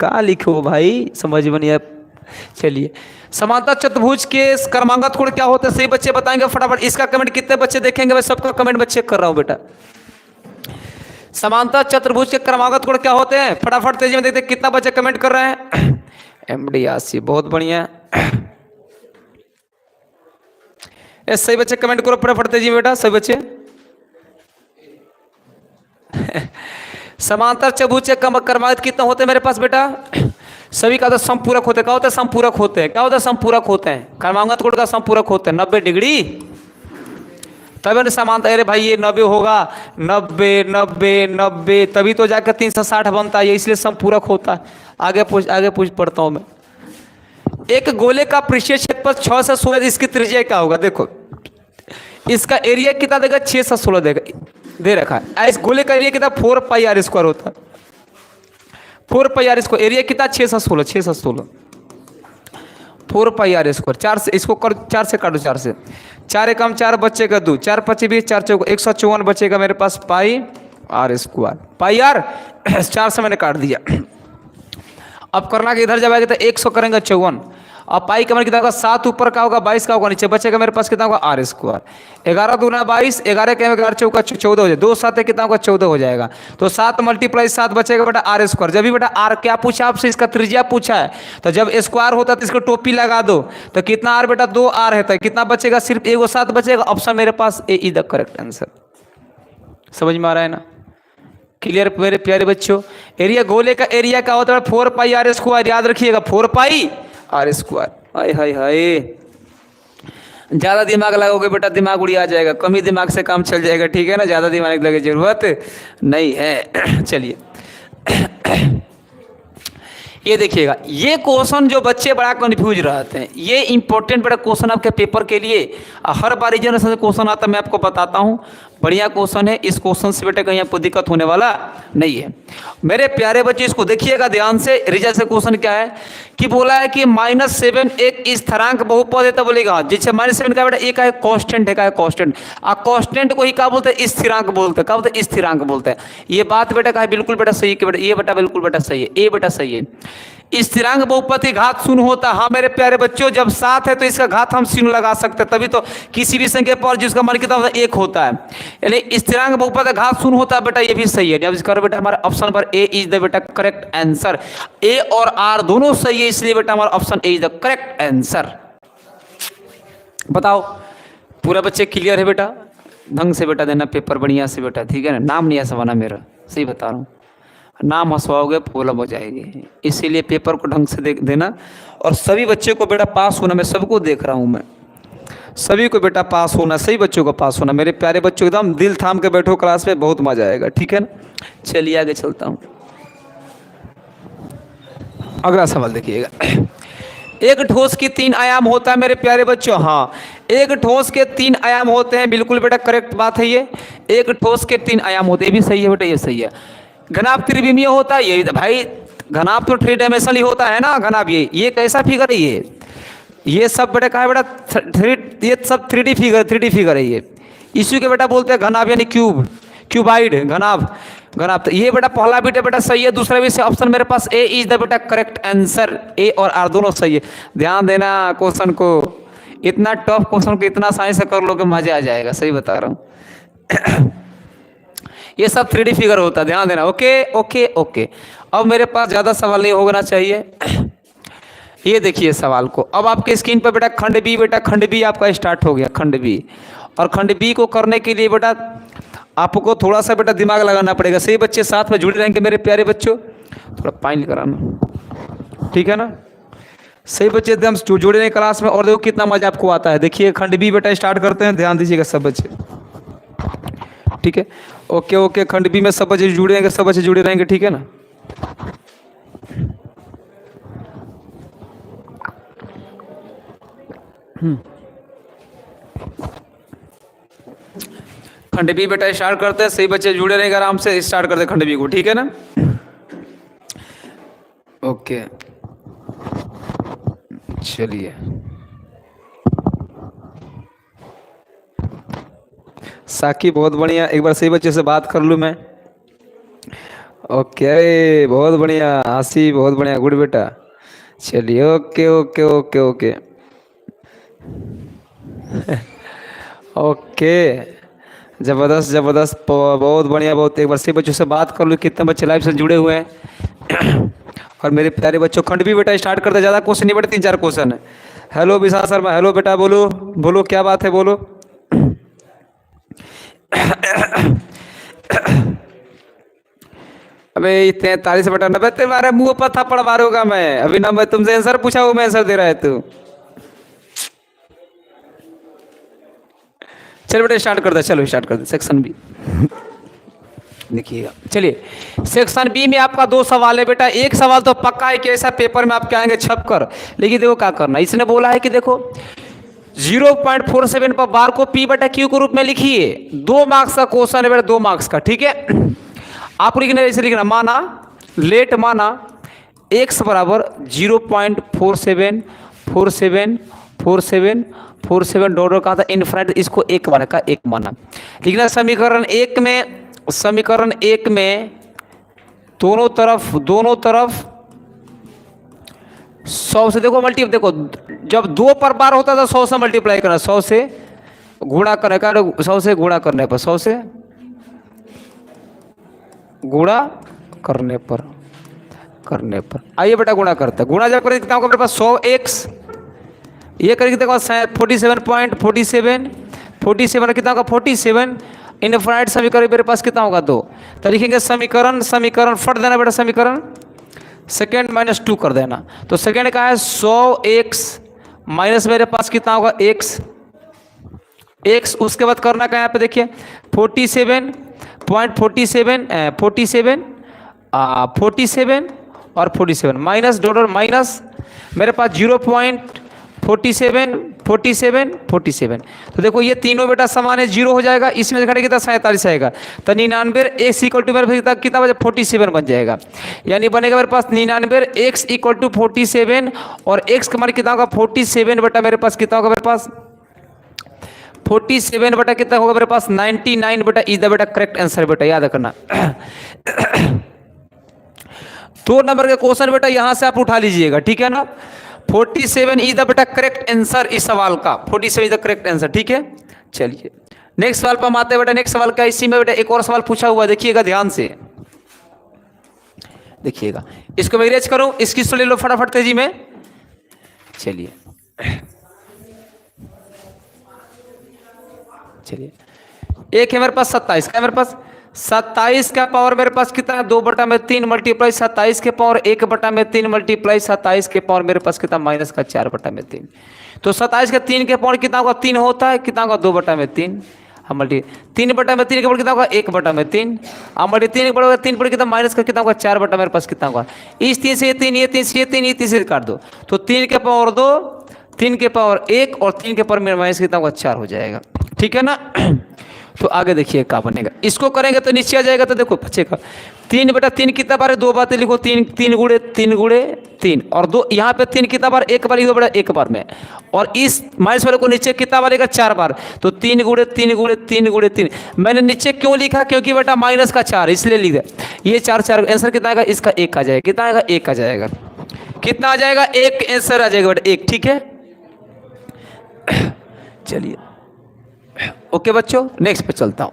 का लिखो भाई, समझ में नहीं आया। चलिए, समांतर चतुर्भुज के क्रमांगत कोण क्या होता है? सही बच्चे बताएंगे फटाफट। इसका कमेंट कितने बच्चे देखेंगे? मैं सबका कमेंट में चेक कर रहा हूं बेटा। समांतर चतुर्भुज के क्रमांगत कोण क्या होते हैं? फटाफट तेजी में देखते हैं कितना बच्चे कमेंट कर रहे हैं। एमडी आसी, बहुत बढ़िया। सही बच्चे कमेंट करो फटाफट तेजी में बेटा, सही बच्चे। समांतर चतुर्भुज के क्रमांगत कितना होते हैं मेरे पास बेटा? सभी का तो समपूरक होते हैं। क्या होता है? समपूरक होते हैं। क्या होता है? समपूरक होते हैं। क्रमांगत कोण का समपूरक होते हैं 90 डिग्री, तभी समांतर। अरे भाई ये 90 होगा, 90 90 90, तभी तो जाकर 360 बनता है, इसलिए समपूरक होता है। आगे पूछ पढ़ता हूं मैं। एक गोले का पृष्ठीय क्षेत्रफल 6 से 16, इसकी त्रिज्या क्या होगा? देखो इसका एरिया कितना देगा? 6 से 16 देगा, दे रखा है। इस गोले का एरिया कितना? 4 पाई आर स्क्वायर होता है। 4 पाई आर स्क्वायर, एरिया कितना? 6 से 16, 6 से 16, 4 पाई आर स्क्वायर। 4 से इसको कर, 4 से काटो, 4 से 4 एकम 4 बचेगा 2, 4 25 20, 4 चौक 154 बचेगा मेरे पास पाई आर स्क्वायर। पाई आर 4 से मैंने काट दिया। अब करना कि इधर जब आएगा तो 100 करेंगे 54, अब पाई का मान कितना होगा? 7 ऊपर का होगा, 22 का होगा, नीचे बचेगा मेरे पास कितना होगा? Are square. 11 दूना 22, 11 के 11 चौका 14 हो जाए, 2 7 कितना होगा? 14 हो जाएगा। तो 7 × 7 बचेगा बेटा आर स्क्वायर। जब भी बेटा आर क्या पूछा आपसे? इसका त्रिज्या पूछा है, तो जब स्क्वायर होता है तो इसको टोपी लगा दो, तो कितना आर बेटा? 2 आर है, कितना बचेगा? सिर्फ एगो 7 बचेगा। ऑप्शन मेरे पास ए इज द करेक्ट आंसर। समझ में आ रहा है ना? क्लियर मेरे प्यारे बच्चों? एरिया, गोले का एरिया क्या होता है? 4 पाई आर स्क्वायर, याद रखिएगा 4 पाई आर स्क्वायर। हाय हाय हाय, ज्यादा दिमाग लगाओगे बेटा दिमाग उड़िया जाएगा, कम ही दिमाग से काम चल जाएगा, ठीक है ना? ज्यादा दिमाग लगे जरूरत नहीं है। चलिए ये देखिएगा, ये क्वेश्चन जो बच्चे बड़ा कंफ्यूज रहते हैं, ये इंपॉर्टेंट बड़ा क्वेश्चन आपके पेपर के लिए हर बार जनरेशन क्वेश्चन आता है, मैं आपको बताता हूँ। बढ़िया क्वेश्चन है, इस क्वेश्चन से बेटा कहीं आपको दिक्कत होने वाला नहीं है। मेरे प्यारे बच्चे इसको देखिएगा ध्यान से। रिजल्ट से क्वेश्चन क्या है कि बोला है कि -7 एक स्थिरांक बहुपद है, तो बोलेगा जिससे -7 का बेटा एक है कांस्टेंट है, का है कांस्टेंट। कांस्टेंट को ही क्या बोलते हैं? स्थिरांक बोलते हैं। क्या बोलते हैं? स्थिरांक बोलते हैं। ये बात बेटा का है बिल्कुल बेटा सही है कि बेटा ये बेटा बिल्कुल बेटा सही है, ये बेटा सही है। स्थिरांक बहुपद की घात 0 होता है। हाँ मेरे प्यारे बच्चों, जब 7 है तो इसका घात हम 0 लगा सकते हैं, तभी तो किसी भी संख्या पर जिसका मान कितना होता है? 1 होता है, यानी स्थिरांक बहुपद का घात 0 होता है बेटा, ये भी सही है। अब इसका बेटा हमारा ऑप्शन पर ए इज द बेटा करेक्ट आंसर। ए और आर दोनों सही है, इसलिए बेटा हमारा option A is the correct answer. बताओ पूरा बच्चे क्लियर है बेटा? ढंग से बेटा देना पेपर बढ़िया से बेटा, ठीक है ना? नाम नहीं हंसवाना मेरा, सही बता रहा हूँ। नाम हंसवाओगे प्रॉब्लम हो जाएगी, इसीलिए पेपर को ढंग से देना। और सभी बच्चे को बेटा पास होना, मैं सबको देख रहा हूँ, मैं सभी को बेटा पास होना, सही बच्चों को पास होना। मेरे प्यारे बच्चों एकदम दिल थाम के बैठो क्लास में, बहुत मजा आएगा, ठीक है ना? चलिए आगे चलता हूँ। अगला सवाल देखिएगा। एक ठोस की 3 आयाम होता है मेरे प्यारे बच्चों। हाँ, एक ठोस के 3 आयाम होते हैं, बिल्कुल बेटा करेक्ट बात है ये। एक ठोस के 3 आयाम होते हैं, ये भी सही है बेटा, ये सही है। घनाभ त्रिविमीय होता है, ये भाई घनाभ तो 3 डायमेंशनल ही होता है ना घनाभ। ये कैसा फिगर है ये सब बेटा कहा है बेटा ये सब 3D फिगर है ये। इसी के बेटा बोलते हैं घनाभ, यानी क्यूबाइड घनाभ। तो ये बेटा पहला बेटा सही है, दूसरा भी ऑप्शन मेरे पास ए इज द बेटा करेक्ट आंसर। ए और आर दोनों सही है। ध्यान देना क्वेश्चन को, इतना टफ क्वेश्चन को इतना आसानी से कर लोगे मजा आ जाएगा, सही बता रहा हूँ। ये सब 3D फिगर होता है, ध्यान देना। Okay okay okay. अब मेरे पास ज्यादा सवाल नहीं होना चाहिए। ये देखिए सवाल को। अब आपके स्क्रीन पर बेटा खंड बी, बेटा खंड बी आपका स्टार्ट हो गया, खंड बी। और खंड बी को करने के लिए बेटा आपको थोड़ा सा बेटा दिमाग लगाना पड़ेगा। सही बच्चे साथ में जुड़े रहेंगे मेरे प्यारे बच्चों, थोड़ा पानी कराना, ठीक है ना। सही बच्चे एकदम जुड़े रहें क्लास में, और देखो कितना मजा आपको आता है। देखिए खंड बी बेटा स्टार्ट करते हैं, ध्यान दीजिएगा सब बच्चे, ठीक है। ओके ओके, खंड बी में सब बच्चे जुड़े रहेंगे, सब बच्चे जुड़े रहेंगे, ठीक है ना। खंड बी बेटा स्टार्ट करते हैं, सही बच्चे जुड़े रहेंगे, आराम से स्टार्ट करते हैं खंड बी को, ठीक है ना। ओके चलिए, साकी बहुत बढ़िया, एक बार सही बच्चे से बात कर लूँ मैं। ओके बहुत बढ़िया, आशी बहुत बढ़िया, गुड बेटा। चलिए okay okay okay okay okay, जबरदस्त जबरदस्त, बहुत बढ़िया, बहुत। एक बार सही बच्चों से बात कर लूँ, कितने बच्चे लाइव से जुड़े हुए हैं। और मेरे प्यारे बच्चों खंड भी बेटा स्टार्ट करते, ज़्यादा क्वेश्चन नहीं बेटा, 3-4 क्वेश्चन है। हेलो विशाल शर्मा, हेलो बेटा, बोलो बोलो क्या बात है, बोलो। अबे 43/90 तुम्हारे मुंह पर थप्पड़ मारूंगा मैं। अभी ना मैं तुमसे आंसर पूछा हूं, मैं आंसर दे रहा है तू। चल बेटा स्टार्ट कर दे, चलो स्टार्ट कर दे। सेक्शन बी देखिएगा, चलिए सेक्शन बी में आपका 2 सवाल है बेटा। एक सवाल तो पक्का है कि ऐसा पेपर में आपके आएंगे छप कर, लेकिन देखो क्या करना। इसने बोला है कि देखो 0.47 पर बार को पी बटा क्यू के रूप में लिखिए। 2 मार्क्स का क्वेश्चन है बेटा, 2 मार्क्स का, ठीक है। आपको लिखना ऐसे लिखना, माना लेट माना x बराबर 0.47474747 डॉलर का था इनफाइनाइट, इसको एक माना का एक माना। लिखना समीकरण एक में दोनों तरफ 100 से देखो मल्टीप्लाई, देखो जब 2 पर बार होता था 100 से मल्टीप्लाई करना, 100 से गुणा करने का, 100 से गुणा करने पर, 100 से गुणा करने पर आइए बेटा गुणा करते हैं। गुणा जब करें कितना होगा मेरे पास 100x, ये करेंगे कितना होगा 47.47 कितना होगा 47 इनफाइनाइट समीकरण मेरे पास कितना होगा 2। तो लिखेंगे समीकरण फट देना बेटा, समीकरण सेकेंड -2 कर देना। तो सेकेंड का है 100x माइनस मेरे पास कितना होगा x, उसके बाद करना का यहाँ पे देखिए 47 और 47 माइनस डॉलर माइनस मेरे पास 0.47 तो देखो ये तीनों बेटा समान है, 0 हो जाएगा। इसमें से घटे कितना 47 आएगा, तो 99 x इक्वल टू मेरे पास कितना बचा 47 बन जाएगा। यानी बनेगा मेरे पास 99 x इक्वल टू 47 और x का मान कितना होगा 47 बटा मेरे पास कितना होगा मेरे पास 47 बटा कितना होगा मेरे पास 99 बटा इज द बेटा करेक्ट आंसर बेटा, याद रखना। 2 नंबर के क्वेश्चन बेटा यहां से आप उठा लीजिएगा, ठीक है ना। 47 इज द बेटा करेक्ट आंसर इस सवाल का, 47 इज द करेक्ट आंसर, ठीक है। चलिए नेक्स्ट सवाल पर हम आते हैं बेटा। नेक्स्ट सवाल का इसी में बेटा एक और सवाल पूछा हुआ, देखिएगा ध्यान से देखिएगा। इसको मैं इरेज करूं, इसकी ले लो फटाफट तेजी में। चलिए एक है मेरे पास 27 का, मेरे पास 27 का पावर मेरे पास कितना है 2/3 मल्टीप्लाई 27 के पावर 1/3 मल्टीप्लाई 27 के पावर मेरे पास कितना माइनस का 4/3। तो 27 के 3 के पावर कितना होगा 3 होता है, कितना होगा 2/3 हम मल्टी 3/3 के पावर कितना होगा 1/3 हम मल्टी 3 के पावर 3 पर कितना माइनस का कितना होगा 4 बटा मेरे पास कितना होगा। इस 3 से 3 ये 3 से ये 3 ये 3 से काट दो, तो 3 के पावर 2 3 के पावर 1 और 3 के पावर मेरे माइनस कितना होगा 4 हो जाएगा, ठीक है ना। तो आगे देखिए क्या बनेगा, इसको करेंगे तो नीचे आ जाएगा। तो देखो बच्चेगा 3/3 कितना बार है 2 बातें लिखो, 3 गुणे 3 और 2 यहाँ पे 3 कितना बार 1 बार लिखो बेटा 1 बार में, और इस माइनस वाले को नीचे कितना बार लेगा 4 बार। तो 3 गुणे 3 मैंने नीचे क्यों लिखा, क्योंकि बेटा माइनस का 4 इसलिए लिख दिया। ये 4 आंसर कितना आएगा, इसका 1 आ जाएगा, कितना आएगा 1 आ जाएगा, कितना आ जाएगा 1 आंसर आ जाएगा बेटा 1, ठीक है। चलिए ओके बच्चों नेक्स्ट पे चलता हूं,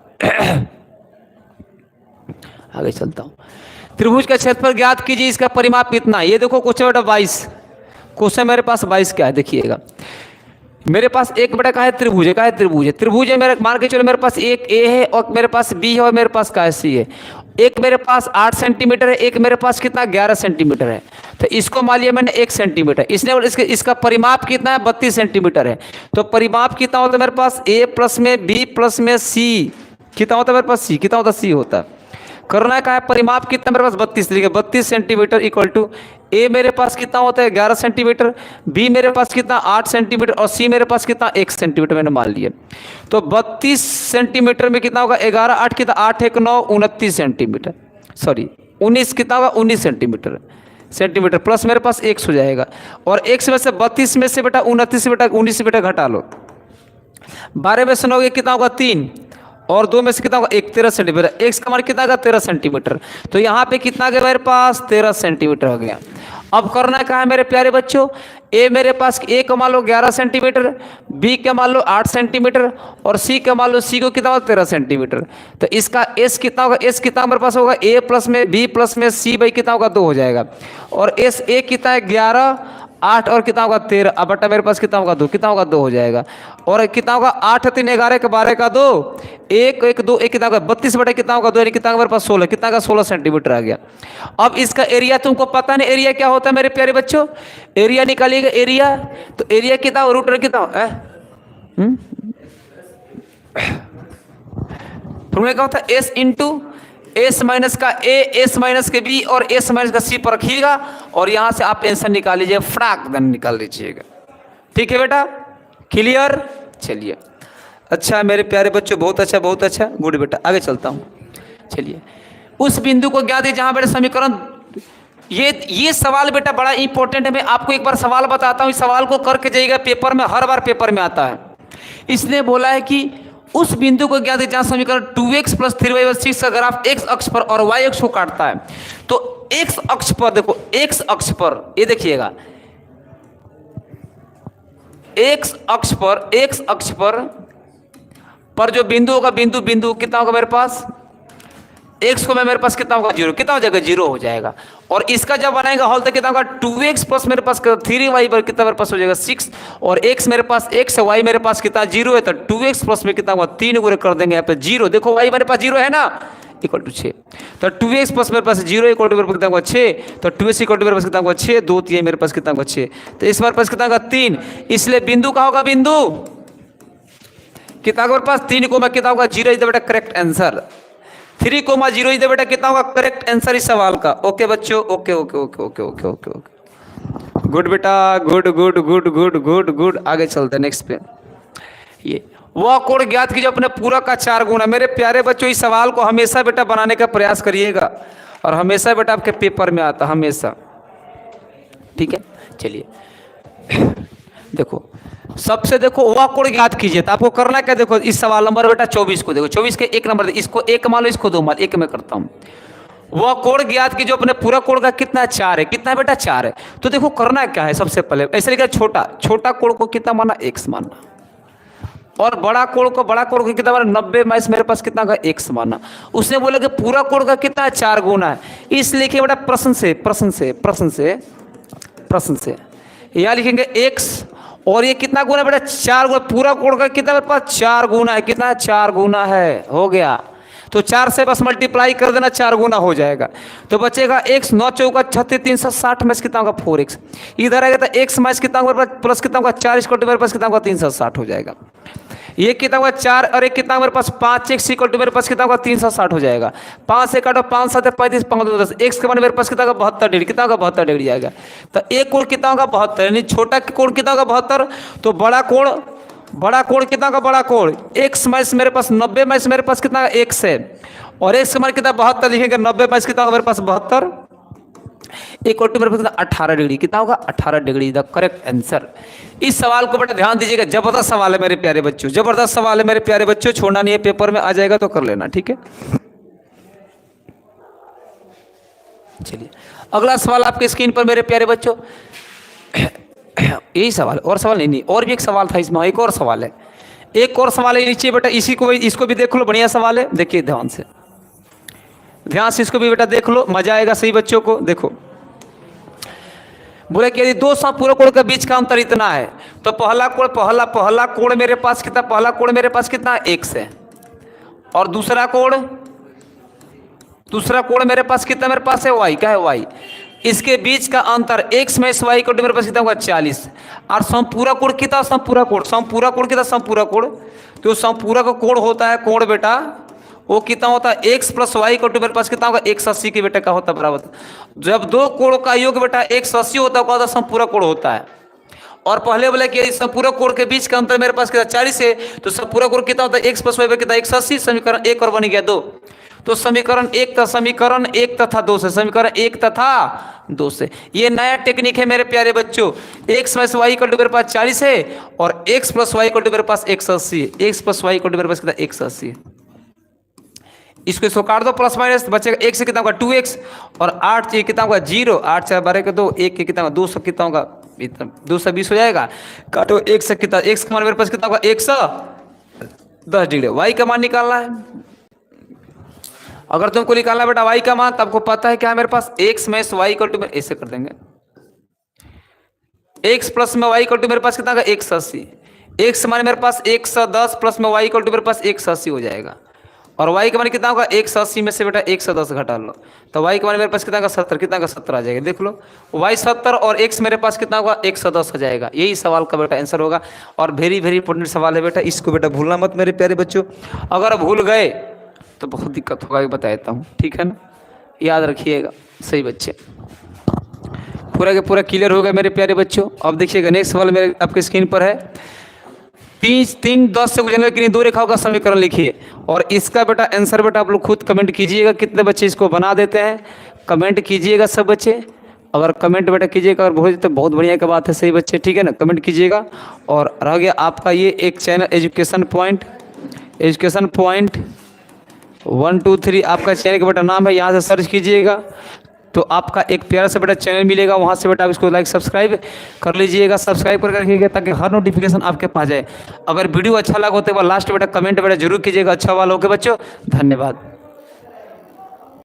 आगे चलता हूं। त्रिभुज का क्षेत्रफल ज्ञात कीजिए, इसका परिमाप कितना। ये देखो क्वेश्चन बेटा 22, क्वेश्चन मेरे पास 22 क्या है देखिएगा। मेरे पास एक बेटा का है त्रिभुज है, का है त्रिभुज है, त्रिभुज है मेरे, मान के चलो मेरे पास एक ए है और मेरे पास बी है और मेरे पास का है सी है। एक मेरे पास 8 सेंटीमीटर है, एक मेरे पास कितना 11 सेंटीमीटर है। तो इसको मान लिया मैंने 1 सेंटीमीटर, इसने और इसका परिमाप कितना है 32 सेंटीमीटर है। तो परिमाप कितना होता है मेरे पास ए प्लस में बी प्लस में सी, कितना होता है मेरे पास सी, कितना होता है सी होता है। करना क्या है, परिमाप कितना मेरे पास 32 लिखे, 32 सेंटीमीटर इक्वल टू ए मेरे पास कितना होता है 11 सेंटीमीटर, बी मेरे पास कितना 8 सेंटीमीटर और सी मेरे पास कितना 1 सेंटीमीटर मैंने मान लिया। तो 32 सेंटीमीटर में कितना होगा 11 8 कितना 8 1 9 29 सेंटीमीटर, सॉरी 19 कितना होगा 19 सेंटीमीटर, सेंटीमीटर प्लस मेरे पास x हो जाएगा। और x में से 32 में से बेटा 29 बेटा 19 से बेटा घटा लो, 12 में से 9 कितना होगा 3 और 2 में से कितना होगा 1 13 सेंटीमीटर, x का मान कितना होगा 13 सेंटीमीटर। तो यहाँ पे कितना गया मेरे पास 13 सेंटीमीटर हो गया। अब करना क्या है मेरे प्यारे बच्चों, ए मेरे पास ए का मान लो 11 सेंटीमीटर, बी का मान लो 8 सेंटीमीटर और सी का मान लो सी को कितना होगा 13 सेंटीमीटर। तो इसका एस कितना होगा, एस कितना मेरे पास होगा ए प्लस में बी प्लस में सी बाई कितना होगा 2 हो जाएगा। और एस ए कितना है 11 8 और कितना होगा 13, अब बटा मेरे पास कितना होगा 2, कितना होगा 2 हो जाएगा। और कितना होगा 8 3 11 के 12 का 2 1 1 2 1 कितना होगा 32 बटे कितना होगा 2 यानी कितना मेरे पास 16, कितना का 16 सेंटीमीटर आ गया। अब इसका एरिया तुमको पता नहीं एरिया क्या होता है मेरे प्यारे बच्चों, एरिया निकालिएगा एरिया। तो एरिया कितना रूट कितना फॉर्मूला क्या होता है एस इंटू एस माइनस का ए एस माइनस के बी और एस माइनस का सी पर रखिएगा और यहां से आप आंसर निकाल लीजिए, फ्राक देन निकाल लीजिएगा। ठीक है बेटा, क्लियर। चलिए अच्छा मेरे प्यारे बच्चों, बहुत अच्छा बहुत अच्छा, गुड बेटा। आगे चलता हूं, चलिए उस बिंदु को ज्ञात है जहां बेटा समीकरण, ये सवाल बेटा बड़ा इंपॉर्टेंट है। मैं आपको एक बार सवाल बताता हूं, इस सवाल को करके जाइएगा पेपर में, हर बार पेपर में आता है। इसने बोला है कि उस बिंदु को ज्ञात है जहां समीकरण 2x + 3y/6 का ग्राफ x अक्ष पर और y अक्ष को काटता है। तो x अक्ष पर देखो, x अक्ष पर ये देखिएगा, x अक्ष पर जो बिंदु होगा, बिंदु कितना होगा मेरे पास, x को मेरे पास कितना होगा 0, कितना हो जाएगा 0 हो जाएगा। और इसका जब बनाएगा हॉल तो कितना होगा 2x प्लस मेरे पास 3y पर कितना मेरे पास हो जाएगा 6 और x मेरे पास x है, y मेरे पास कितना 0 है। तो 2x प्लस में कितना होगा 3 गुणे कर देंगे यहाँ पे 0, देखो y मेरे पास 0 है ना, इक्वल टू 6। तो 2x प्लस मेरे पास 0 इक्वल टू मेरे पास कितना होगा 6, तो 2x इक्वल टू मेरे पास कितना होगा 6, 2 3 मेरे पास कितना होगा 6, तो इस बार पास कितना होगा 3। इसलिए बिंदु का होगा, बिंदु कितना मेरे पास 3 को मैं कितना होगा 0 इज द बेटा करेक्ट आंसर, 3,0 इज द बेटा कितना होगा करेक्ट आंसर इस सवाल का। ओके बच्चों, okay okay okay okay okay okay okay, good बेटा, good good good good good good. आगे चलते हैं नेक्स्ट पे। ये वह कोण ज्ञात कीजिए अपने पूरा का 4 गुना। मेरे प्यारे बच्चों इस सवाल को हमेशा बेटा बनाने का प्रयास करिएगा और हमेशा बेटा आपके पेपर में आता, हमेशा। ठीक है, चलिए देखो सबसे देखो वह कोण ज्ञात कीजिए। तो आपको करना क्या, देखो इस सवाल नंबर बेटा 24 को देखो, 24 के 1 नंबर, इसको 1 मान लो, इसको 2 मान, 1 में करता हूं। वह कोण ज्ञात कीजिए अपने पूरा कोण का कितना 4 है, कितना बेटा 4 है। तो देखो करना क्या है, सबसे पहले ऐसे लिखा छोटा कोण को कितना माना x माना और बड़ा कोण को कितना माना 90 में मेरे पास कितना का x माना। उसने बोला कि पूरा कोण का कितना 4 गुना है, इसलिए लिखिए बेटा प्रश्न से यह लिखेंगे x और ये कितना गुना बेटा 4 गुना, पूरा कोण का कितना मेरे पास 4 गुना है, कितना 4 गुना है, हो गया। तो 4 से बस मल्टीप्लाई कर देना, 4 गुना हो जाएगा। तो बचेगा x 9 चौका 36 360 में कितना होगा 4x, इधर आएगा तो x में कितना होगा प्लस कितना होगा 4 इक्वल टू मेरे पास कितना होगा 360 हो जाएगा। ये कितना होगा 4 और एक कितना मेरे पास 5x इक्वल टू मेरे पास कितना होगा 360 हो जाएगा। 5 से काटो 5 7 35 5 10, x के मान मेरे पास कितना होगा 72 डिग्री, कितना होगा 72 डिग्री आएगा। तो एक कोण कितना होगा 72, यानी छोटा कोण कितना होगा 72, तो बड़ा कोण कितना होगा, बड़ा कोण x माइनस मेरे पास 90 माइनस मेरे पास कितना x है और x के मान कितना 72 लिखेंगे, 90 माइनस कितना होगा मेरे पास 72 इक्वल टू मेरे पास 18 डिग्री, कितना होगा 18 डिग्री द करेक्ट आंसर। इस सवाल को बेटा ध्यान दीजिएगा, जबरदस्त सवाल है मेरे प्यारे बच्चों, जबरदस्त सवाल है मेरे प्यारे बच्चों, छोड़ना नहीं है, पेपर में आ जाएगा तो कर लेना। ठीक है, चलिए अगला सवाल आपके स्क्रीन पर मेरे प्यारे बच्चों, यही सवाल, और सवाल नहीं, और भी एक सवाल था इसमें, एक और सवाल है, एक और सवाल है नीचे बेटा, इसको भी देख लो, बढ़िया सवाल है, देखिए ध्यान से इसको भी बेटा देख लो, मजा आएगा सही बच्चों को। देखो बोले कि यदि दो संपूरक कोण के बीच का अंतर इतना है तो पहला कोण मेरे पास कितना, पहला कोण मेरे पास कितना x है, और दूसरा कोण मेरे पास कितना, मेरे पास है y, क्या है y। इसके बीच का अंतर x में y को मेरे पास कितना होगा 40। और संपूरक कोण कितना, संपूरक कोण तो संपूरक कोण होता है कोण बेटा वो कितना होता है x प्लस वाई को मेरे पास कितना होगा 180 के बेटा का होता है बराबर। जब दो कोणों का योग बेटा 180 होता है तो संपूरक कोण होता है। और पहले बोले कि संपूरक कोण के बीच का अंतर मेरे पास कितना 40 है, तो संपूरक कोण कितना होता है x प्लस वाई कितना 180। समीकरण 1 और बन गया 2। तो समीकरण 1 तथा 2 से, समीकरण 1 तथा 2 से। ये नया टेक्निक है मेरे प्यारे बच्चों। x प्लस वाई को मेरे पास 40 है और x प्लस वाई को मेरे पास 180 है। x प्लस वाई को मेरे पास कितना 180 है। इसको काट दो प्लस माइनस, बचेगा 1 से कितना होगा 2x और 8 से कितना होगा 0, 8 से 12 के 2, 1 के कितना होगा 200 कितना होगा 220 हो जाएगा। काटो 1 से कितना, x का मान मेरे पास कितना होगा 110 डिग्री। y का मान निकालना है। अगर तुमको निकालना बेटा y का मान, तो आपको पता है क्या मेरे पास x में y को ऐसे कर देंगे, x प्लस में y को मेरे पास कितना होगा 180। x मान मेरे पास 110 प्लस में y को मेरे पास 180 हो जाएगा। और y का मान कितना होगा 180 में से बेटा 110 घटा लो तो y का मान मेरे पास कितना का 70, कितना का 70 आ जाएगा। देख लो y 70 और x मेरे पास कितना होगा 110 हो जाएगा। यही सवाल का बेटा आंसर होगा। और वेरी इंपॉर्टेंट सवाल है बेटा, इसको बेटा भूलना मत मेरे प्यारे बच्चों। अगर भूल गए तो बहुत दिक्कत होगा, बता देता हूँ, ठीक है ना, याद रखिएगा सही बच्चे। पूरा के पूरा क्लियर हो गया मेरे प्यारे बच्चों। अब देखिएगा नेक्स्ट सवाल मेरे आपके स्क्रीन पर है। 10 से गुजरने के लिए दो रेखाओं का समीकरण लिखिए। और इसका बेटा आंसर बेटा आप लोग खुद कमेंट कीजिएगा, कितने बच्चे इसको बना देते हैं कमेंट कीजिएगा सब बच्चे। अगर कमेंट बेटा कीजिएगा अगर बहुत तो बहुत बढ़िया की बात है, सही बच्चे, ठीक है ना, कमेंट कीजिएगा। और रह गया आपका ये एक चैनल एजुकेशन पॉइंट 1 2 3 आपका चैनल का बेटा नाम है, यहाँ से सर्च कीजिएगा तो आपका एक प्यारा सा बेटा चैनल मिलेगा। वहाँ से बेटा आप इसको लाइक सब्सक्राइब कर लीजिएगा, सब्सक्राइब कर रखिएगा ताकि हर नोटिफिकेशन आपके पास जाए। अगर वीडियो अच्छा लगा हो तो लास्ट बेटा कमेंट बेटा जरूर कीजिएगा अच्छा वाला। ओके बच्चों, धन्यवाद।